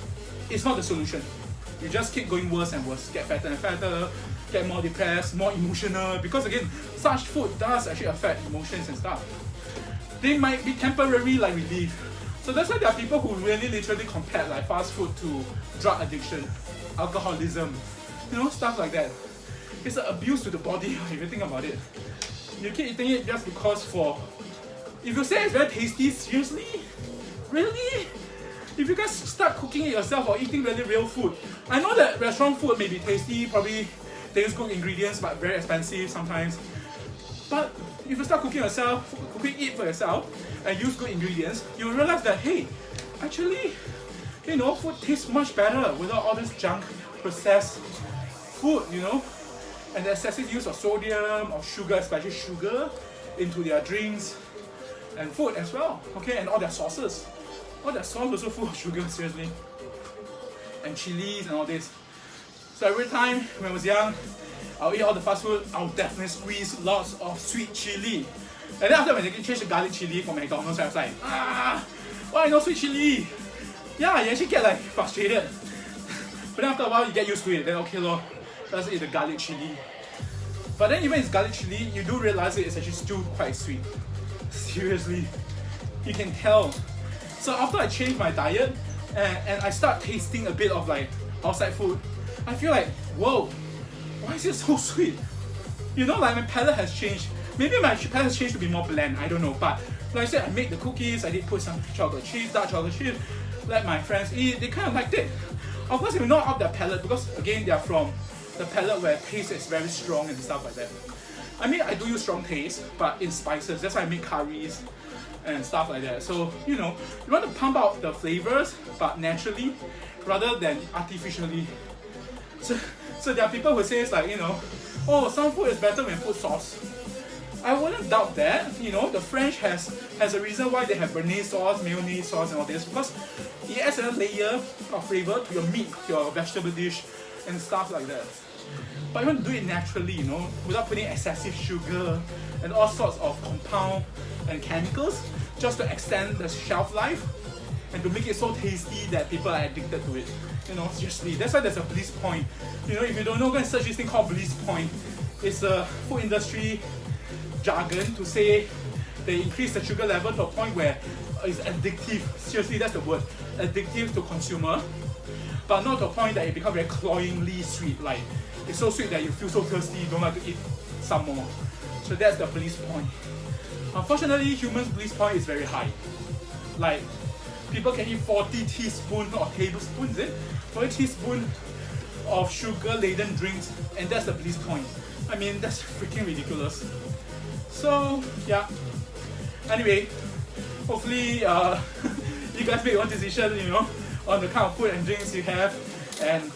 it's not the solution. You just keep going worse and worse, get fatter and fatter, get more depressed, more emotional, because again, such food does actually affect emotions and stuff. They might be temporary like relief. So that's why there are people who really literally compare like fast food to drug addiction, alcoholism, you know, stuff like that. It's an abuse to the body if you think about it. You keep eating it just because if you say it's very tasty, seriously? Really? If you guys start cooking it yourself or eating really real food, I know that restaurant food may be tasty, probably tastes good ingredients, but very expensive sometimes. But if you start cooking it for yourself, and use good ingredients, you'll realize that, hey, actually, you know, food tastes much better without all this junk processed food, you know, and the excessive use of sodium or sugar, especially sugar, into their drinks and food as well, okay, and all their sauces. All their sauce also full of sugar, seriously, and chilies and all this. So every time when I was young, I'll eat all the fast food, I'll definitely squeeze lots of sweet chili. And then after when they change the garlic chili for McDonald's, I was like, why no sweet chili? Yeah, you actually get like frustrated. But then after a while, you get used to it. Then okay lor, let's eat the garlic chili. But then even if it's garlic chili, you do realize it's actually still quite sweet. Seriously, you can tell. So after I change my diet and I start tasting a bit of like outside food, I feel like, whoa, why is it so sweet? You know, like my palate has changed. Maybe my palate has changed to be more bland, I don't know. But like I said, I made the cookies, I did put some chocolate chips, dark chocolate chips, let my friends eat, they kind of liked it. Of course, it will not up their palate because again, they are from the palate where taste is very strong and stuff like that. I mean, I do use strong taste, but in spices, that's why I make curries and stuff like that. So, you know, you want to pump out the flavors, but naturally, rather than artificially. So there are people who say like, you know, oh, some food is better when put sauce. I wouldn't doubt that. You know, the French has a reason why they have béarnaise sauce, mayonnaise sauce and all this, because it adds a layer of flavor to your meat, your vegetable dish and stuff like that. But you want to do it naturally, you know, without putting excessive sugar and all sorts of compound and chemicals, just to extend the shelf life and to make it so tasty that people are addicted to it. You know, seriously, that's why there's a bliss point. You know, if you don't know, go and search this thing called bliss point. It's a food industry jargon to say they increase the sugar level to a point where it's addictive. Seriously, that's the word. Addictive to consumer. But not to a point that it becomes very cloyingly sweet. Like, it's so sweet that you feel so thirsty, you don't like to eat some more. So that's the bliss point. Unfortunately, humans' bliss point is very high. Like, people can eat 40 teaspoons or tablespoons, 40 teaspoons of sugar-laden drinks, and that's the bliss point. I mean, that's freaking ridiculous. So, yeah. Anyway, hopefully you guys make your own decision, you know, on the kind of food and drinks you have. And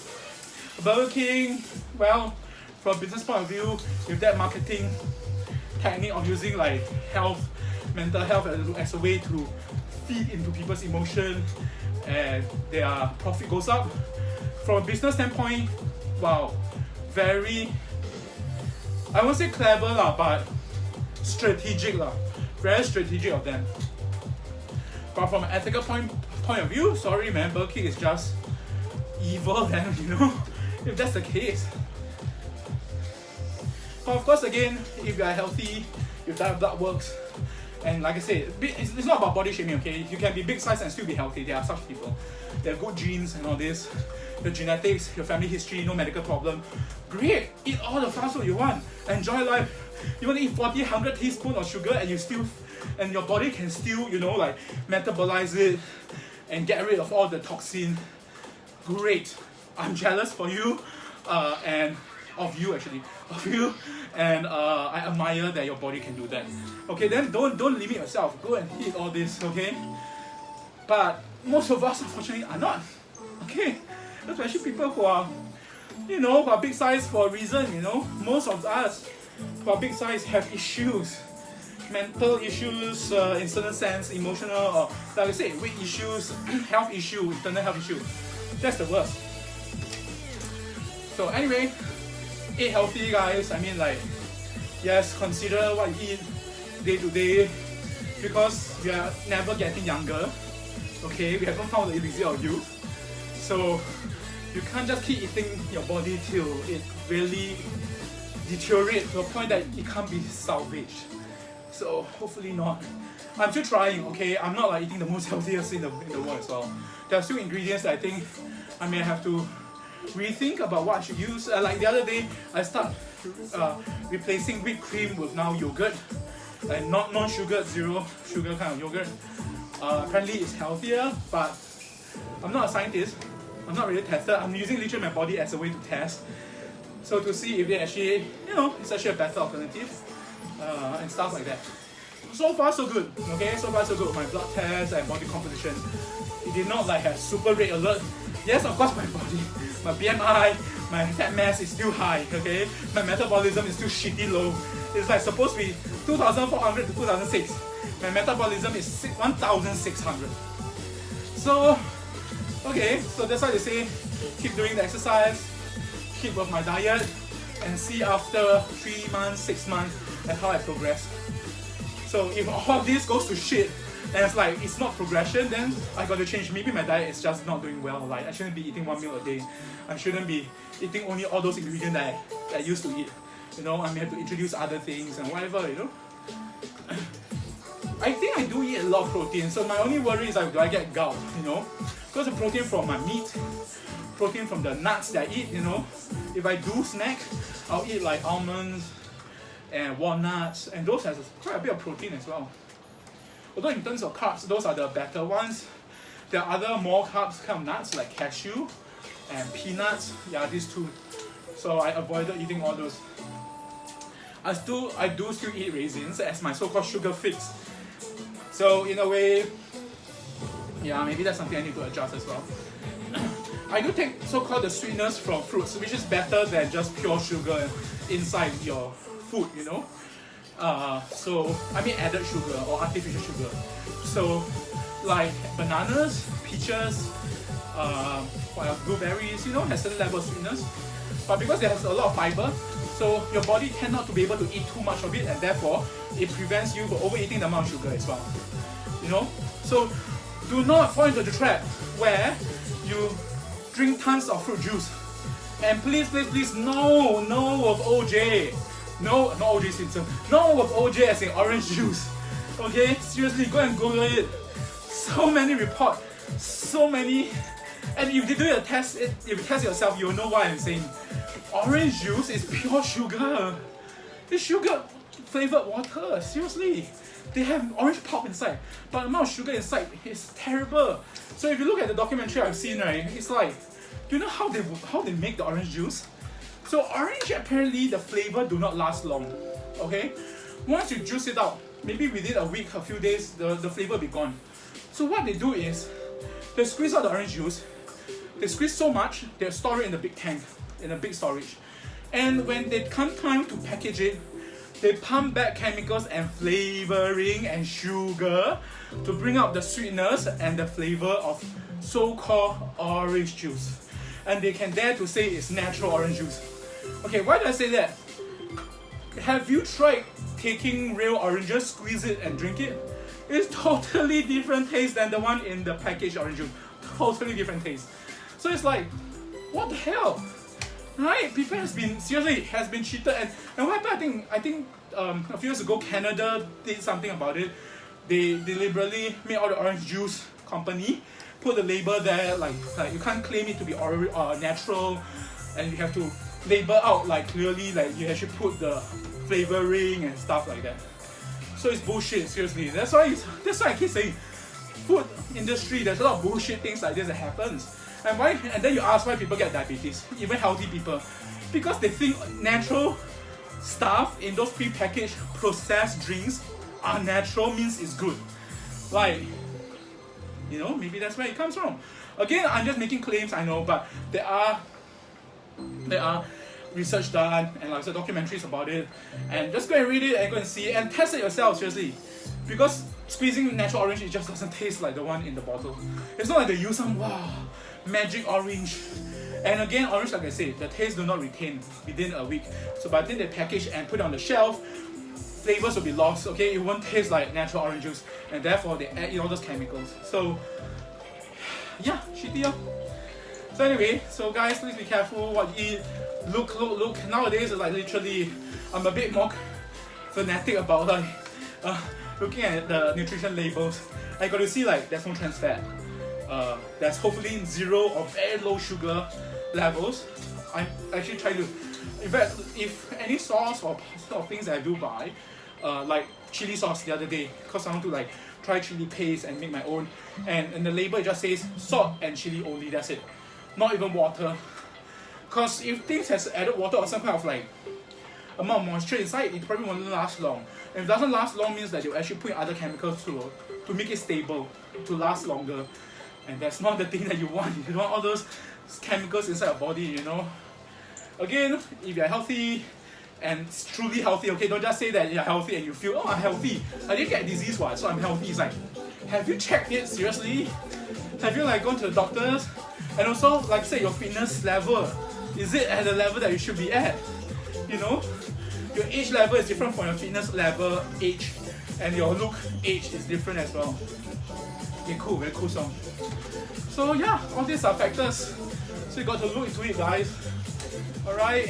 Burger King, well, from a business point of view, with that marketing technique of using like health, mental health as a way to feed into people's emotion and their profit goes up. From a business standpoint, wow, very, I won't say clever lah, but strategic lah, very strategic of them. But from an ethical point of view, sorry man, Burger King is just evil then, you know, if that's the case. But of course again, if you are healthy, you've done blood works, and like I said, it's not about body shaming, okay? You can be big size and still be healthy. There are such people. They have good genes and all this. Your genetics, your family history, no medical problem. Great! Eat all the fast food you want. Enjoy life. You want to eat 40, 100 teaspoons of sugar and you still, and your body can still, you know, like metabolize it and get rid of all the toxin. Great! I'm jealous for you, and of you actually, of you, and I admire that your body can do that. Okay, then don't limit yourself. Go and eat all this, okay? But most of us unfortunately are not. Okay, especially people who are, you know, who are big size for a reason. You know, most of us who are big size have issues, mental issues, in certain sense, emotional, or like I say, weight issues, health issue, internal health issue. That's the worst. So anyway, eat healthy, guys. I mean, like, yes, consider what you eat day to day, because we are never getting younger. Okay, we haven't found the elixir of youth. So you can't just keep eating your body till it really deteriorates to a point that it can't be salvaged. So hopefully not. I'm still trying, okay? I'm not like eating the most healthiest in the world as well. There are still ingredients that I think I may have to rethink about what I should use. Like the other day, I start replacing whipped cream with now yogurt, and non-sugar, zero sugar kind of yogurt. Apparently it's healthier, but I'm not a scientist. I'm not really tested. I'm using literally my body as a way to test. So to see if it actually, you know, it's actually a better alternative, and stuff like that. So far so good, okay? So far so good with my blood test and body composition. It did not like have super red alert. Yes, of course my body, my BMI, my fat mass is still high, okay? My metabolism is still shitty low. It's like supposed to be 2,400 to 2,006. My metabolism is 1,600. So, okay, so that's why they say keep doing the exercise, keep with my diet, and see after 3 months, 6 months at how I progress. So if all of this goes to shit, and it's like it's not progression, then I got to change. Maybe my diet is just not doing well. Like I shouldn't be eating 1 meal a day. I shouldn't be eating only all those ingredients that I used to eat. You know, I may have to introduce other things and whatever, you know. I think I do eat a lot of protein, so my only worry is like, do I get gout, you know? Because the protein from my meat, protein from the nuts that I eat, you know. If I do snack, I'll eat like almonds and walnuts, and those has quite a bit of protein as well. Although in terms of carbs, those are the better ones. There are other more carbs kind of nuts like cashew and peanuts. Yeah, these two. So I avoided eating all those. I do still eat raisins as my so-called sugar fix. So in a way, yeah, maybe that's something I need to adjust as well. I do take so-called the sweetness from fruits, which is better than just pure sugar inside your food, you know. So I mean added sugar or artificial sugar. So like bananas, peaches, blueberries, you know, has certain level of sweetness. But because it has a lot of fiber, so your body tend not to be able to eat too much of it, and therefore it prevents you from overeating the amount of sugar as well. You know? So do not fall into the trap where you drink tons of fruit juice. And please, please, please, no of OJ. No, not OJ Simpson. No of OJ as in orange juice. Okay? Seriously, go and Google it. So many reports, so many. And if you do a test, if you test yourself, you'll know what I'm saying. Orange juice is pure sugar. It's sugar flavored water. Seriously. They have orange pulp inside, but the amount of sugar inside is terrible. So if you look at the documentary I've seen, right, it's like, do you know how they make the orange juice? So orange, apparently the flavor do not last long. Okay? Once you juice it out, maybe within a week, a few days, the flavor will be gone. So what they do is, they squeeze out the orange juice. They squeeze so much, they store it in a big tank, in a big storage. And when they come time to package it, they pump back chemicals and flavoring and sugar to bring out the sweetness and the flavor of so-called orange juice. And they can dare to say it's natural orange juice. Okay, why do I say that? Have you tried taking real oranges, squeeze it and drink it? It's totally different taste than the one in the packaged orange juice. Totally different taste. So it's like, what the hell? Right? People has been cheated, and what happened? I think a few years ago Canada did something about it. They deliberately made all the orange juice company put the label there like you can't claim it to be natural, and you have to label out like clearly like you actually put the flavoring and stuff like that. So it's bullshit. Seriously, that's why I keep saying food industry. There's a lot of bullshit things like this that happens. And then you ask why people get diabetes, even healthy people, because they think natural stuff in those pre-packaged processed drinks are natural, means it's good. Like, you know, maybe that's where it comes from. Again, I'm just making claims, I know, but there are research done and like I said, documentaries about it, and just go and read it and go and see it and test it yourself, seriously, because squeezing natural orange, it just doesn't taste like the one in the bottle. It's not like they use some magic orange. And again, orange, like I said, the taste do not retain within a week. So by the time they package and put it on the shelf, flavors will be lost. Okay, it won't taste like natural orange juice, and therefore they add in all those chemicals. So yeah, shitty. So anyway, so guys, please be careful what you eat. Look. Nowadays, it's like literally, I'm a bit more fanatic about like looking at the nutrition labels. I got to see like there's no trans fat. There's hopefully zero or very low sugar levels. I'm actually trying to, in fact, if any sauce or things that I do buy, like chili sauce the other day, because I want to like try chili paste and make my own, and the label it just says salt and chili only, that's it. Not even water. Because if things has added water or some kind of like amount of moisture inside, it probably won't last long. And if it doesn't last long, means that they'll actually put other chemicals to make it stable, to last longer. And that's not the thing that you want. You don't want all those chemicals inside your body, you know. Again, if you're healthy and truly healthy, okay, don't just say that you're healthy and you feel, oh, I'm healthy. I didn't get disease, what? So I'm healthy. It's like, have you checked it seriously? Have you like gone to the doctors? And also, like say, your fitness level, is it at the level that you should be at? You know, your age level is different from your fitness level age, and your look age is different as well. Okay, cool, very cool song. So yeah, all these are factors. So you got to look into it, guys. Alright?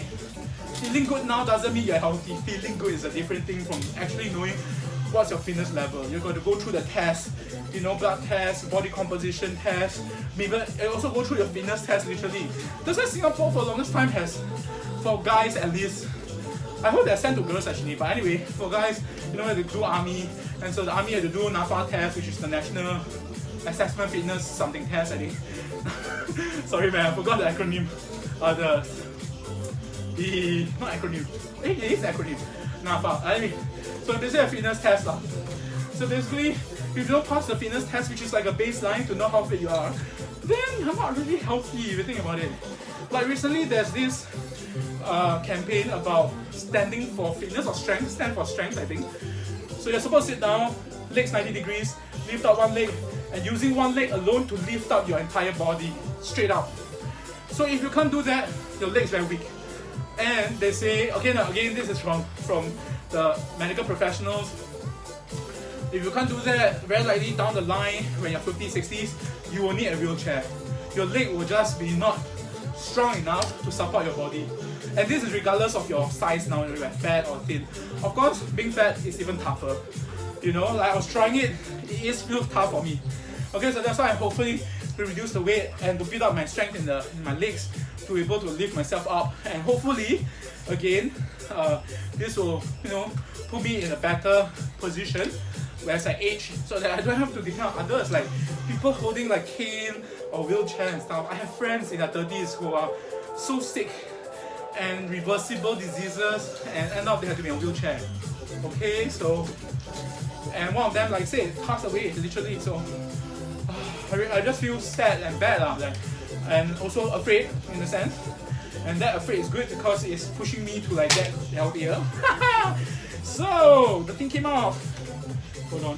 Feeling good now doesn't mean you're healthy. Feeling good is a different thing from actually knowing what's your fitness level. You're going to go through the test, you know, blood test, body composition test, maybe also go through your fitness test literally. That's why Singapore for the longest time has, for guys at least, I hope they're sent to girls actually, but anyway, for guys, you know, they do army, and so the army had to do NAFA test, which is the National Assessment Fitness something test, I think. Sorry man, I forgot the acronym. Not acronym. It is acronym. NAFA. I mean, so basically a fitness test. So basically, if you don't pass the fitness test, which is like a baseline to know how fit you are, then I'm not really healthy if you think about it. Like recently there's this campaign about standing for fitness or strength, stand for strength I think. So you're supposed to sit down, legs 90 degrees, lift up one leg, and using one leg alone to lift up your entire body, straight up. So if you can't do that, your legs very weak. And they say, okay, now again this is from the medical professionals, if you can't do that, very likely down the line when you're 50s, 60s, you will need a wheelchair. Your leg will just be not strong enough to support your body. And this is regardless of your size now, whether you're fat or thin. Of course, being fat is even tougher. You know, like I was trying it, it is feels tough for me. Okay, so that's why I'm hopefully to reduce the weight and to build up my strength in my legs to be able to lift myself up. And hopefully, again, this will, you know, put me in a better position as I age, so that I don't have to depend on others, like people holding like cane or wheelchair and stuff. I have friends in their 30s who are so sick and reversible diseases and end up they have to be in a wheelchair. Okay, so, and one of them, like I said, passed away literally, so I just feel sad and bad like, and also afraid in a sense. And that afraid is good because it's pushing me to like get healthier. So the thing came off. Hold on.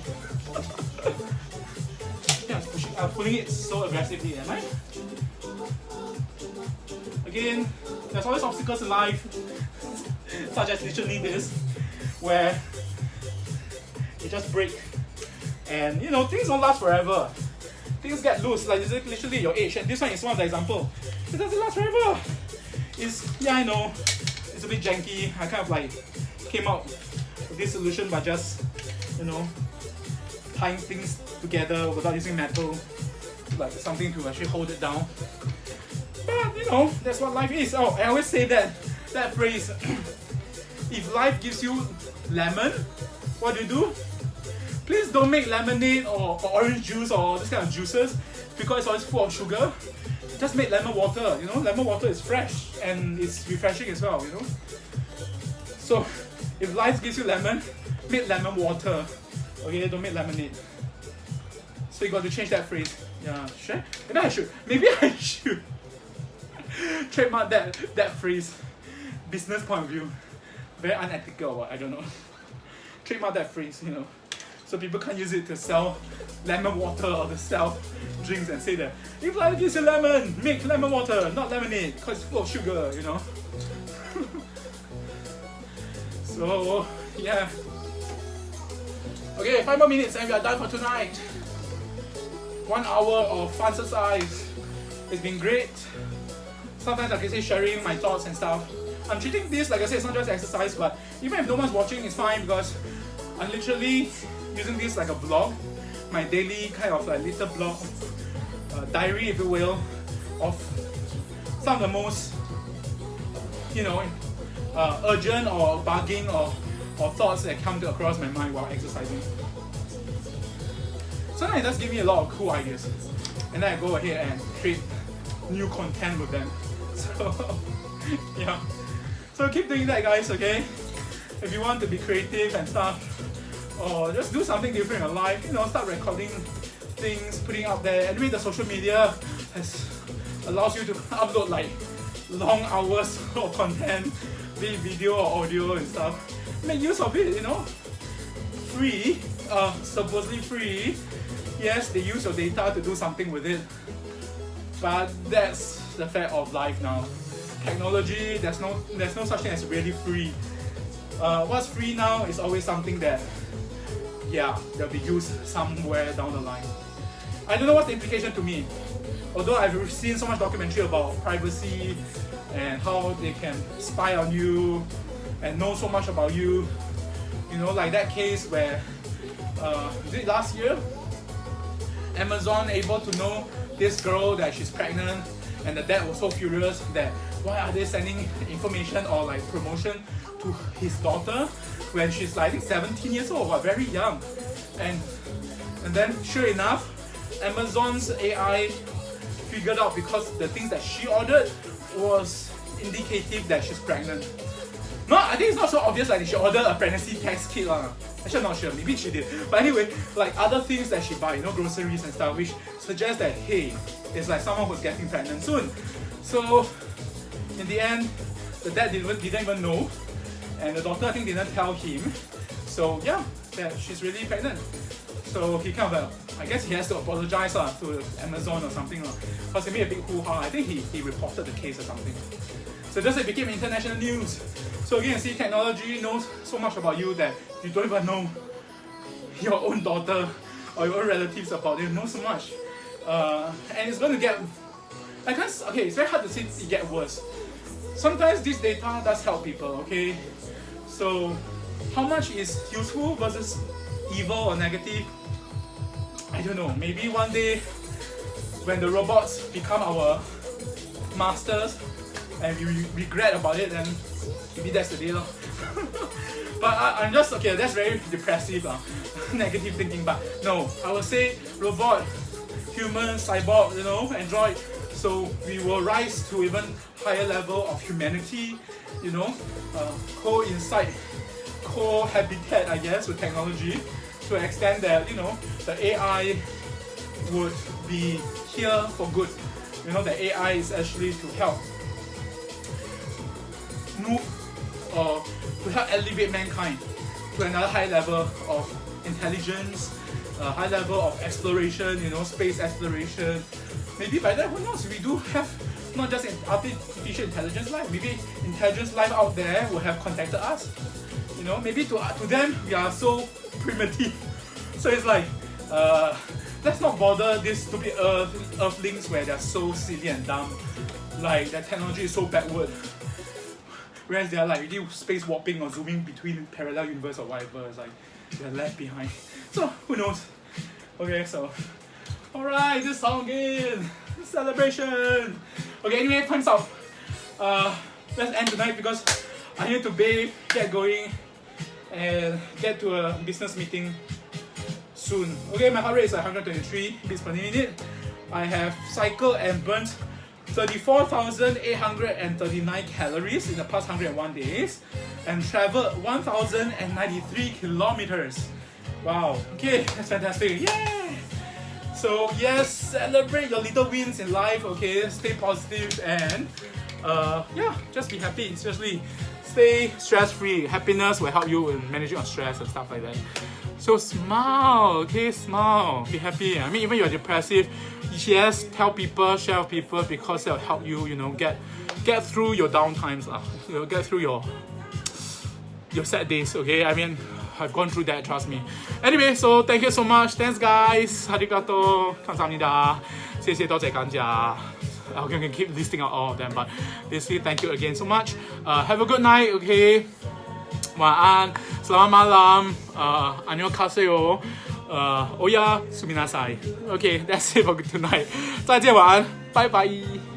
Yeah, I'm pulling it so aggressively, am I? Again, there's always obstacles in life, such as literally this, where it just breaks. And you know, things don't last forever. Things get loose, like literally your age. And this one is one of the examples. It doesn't last forever. Yeah, I know, it's a bit janky. I kind of like came out with this solution by just, you know, tying things together without using metal, like something to actually hold it down. But you know, that's what life is. Oh, I always say that phrase, if life gives you lemon, what do? Please don't make lemonade or orange juice or this kind of juices because it's always full of sugar. Just make lemon water, you know, lemon water is fresh and it's refreshing as well, you know. So if life gives you lemon, make lemon water. Okay, don't make lemonade. So you got to change that phrase. Yeah, sure. Maybe I should trademark that phrase. Business point of view. Very unethical or what, I don't know. Trademark that phrase, you know. So people can't use it to sell lemon water or to sell drinks and say that if life gives you lemon, make lemon water, not lemonade, because it's full of sugar, you know. So yeah. Okay, 5 more minutes and we are done for tonight. 1 hour of FUN-xercise. It's been great. Sometimes like I say, sharing my thoughts and stuff. I'm treating this, like I said, it's not just exercise, but even if no one's watching, it's fine because I'm literally using this like a vlog, my daily kind of like little blog, diary if you will, of some of the most, you know, urgent or bugging or thoughts that come across my mind while exercising. Sometimes it does give me a lot of cool ideas, and then I go ahead and create new content with them. So yeah, so keep doing that, guys. Okay, if you want to be creative and stuff, or just do something different in your life, you know, start recording things, putting out there. Anyway, the social media allows you to upload like long hours of content, be it video or audio and stuff. Make use of it, you know. Free, supposedly free. Yes, they use your data to do something with it, but that's the fact of life now. Technology, there's no such thing as really free. What's free now is always something that, yeah, they'll be used somewhere down the line. I don't know what's the implication to me. Although I've seen so much documentary about privacy and how they can spy on you and know so much about you. You know, like that case where, was it last year? Amazon able to know this girl that she's pregnant, and the dad was so furious that why are they sending information or like promotion to his daughter when she's like 17 years old or very young. And then sure enough, Amazon's AI figured out because the things that she ordered was indicative that she's pregnant. No, I think it's not so obvious like she ordered a pregnancy test kit lah. Actually, I'm not sure. Maybe she did. But anyway, like other things that she buy, groceries and stuff, which suggests that hey, it's like someone who's getting pregnant soon. So in the end, the dad didn't even know, and the doctor I think didn't tell him. So yeah, that she's really pregnant. So he kind of I guess he has to apologize to Amazon or something because he made a big hoo-ha. I think he reported the case or something. So thus it became international news. So again, see, technology knows so much about you that you don't even know your own daughter or your own relatives about it. Know so much, and it's going to get. It's very hard to say it get worse. Sometimes this data does help people. Okay, so how much is useful versus evil or negative? I don't know. Maybe one day when the robots become our masters and we regret about it, then maybe that's the day. But I'm just, okay, that's very depressive, negative thinking. But no, I would say robot, human, cyborg, android. So we will rise to even higher level of humanity, cohabitat, I guess, with technology to an extent that, the AI would be here for good. The AI is actually to help move or to help elevate mankind to another high level of intelligence, a high level of exploration, space exploration. Maybe by then, who knows, we do have not just artificial intelligence life, maybe intelligence life out there will have contacted us. Maybe to them, we are so primitive. So it's like, let's not bother these stupid earthlings where they're so silly and dumb. Like, their technology is so backward. Whereas they're like really space warping or zooming between parallel universe or whatever. It's like they're left behind. So who knows? Okay, so alright, this song again. Celebration. Okay, anyway, time's up. Let's end tonight because I need to bathe, get going, and get to a business meeting soon. Okay, my heart rate is 123 beats per minute. I have cycled and burnt 34,839 calories in the past 101 days and traveled 1,093 kilometers. Wow, okay, that's fantastic. Yay! So yes, celebrate your little wins in life, okay? Stay positive and just be happy. Seriously, stay stress-free. Happiness will help you in managing your stress and stuff like that. So smile, okay? Smile. Be happy. I mean, even you're depressive, yes, tell people, share with people because they'll help you, get through your down times, get through your sad days, okay? I mean, I've gone through that, trust me. Anyway, so thank you so much. Thanks, guys. Arigato. 감사합니다. 谢谢多谢感谢. I can keep listing out all of them, but basically, thank you again so much. Have a good night, okay? 晚安, selamat malam, 안녕하세요, 오야, 수미나사이. Okay, that's it for tonight. 再见晚安, bye bye.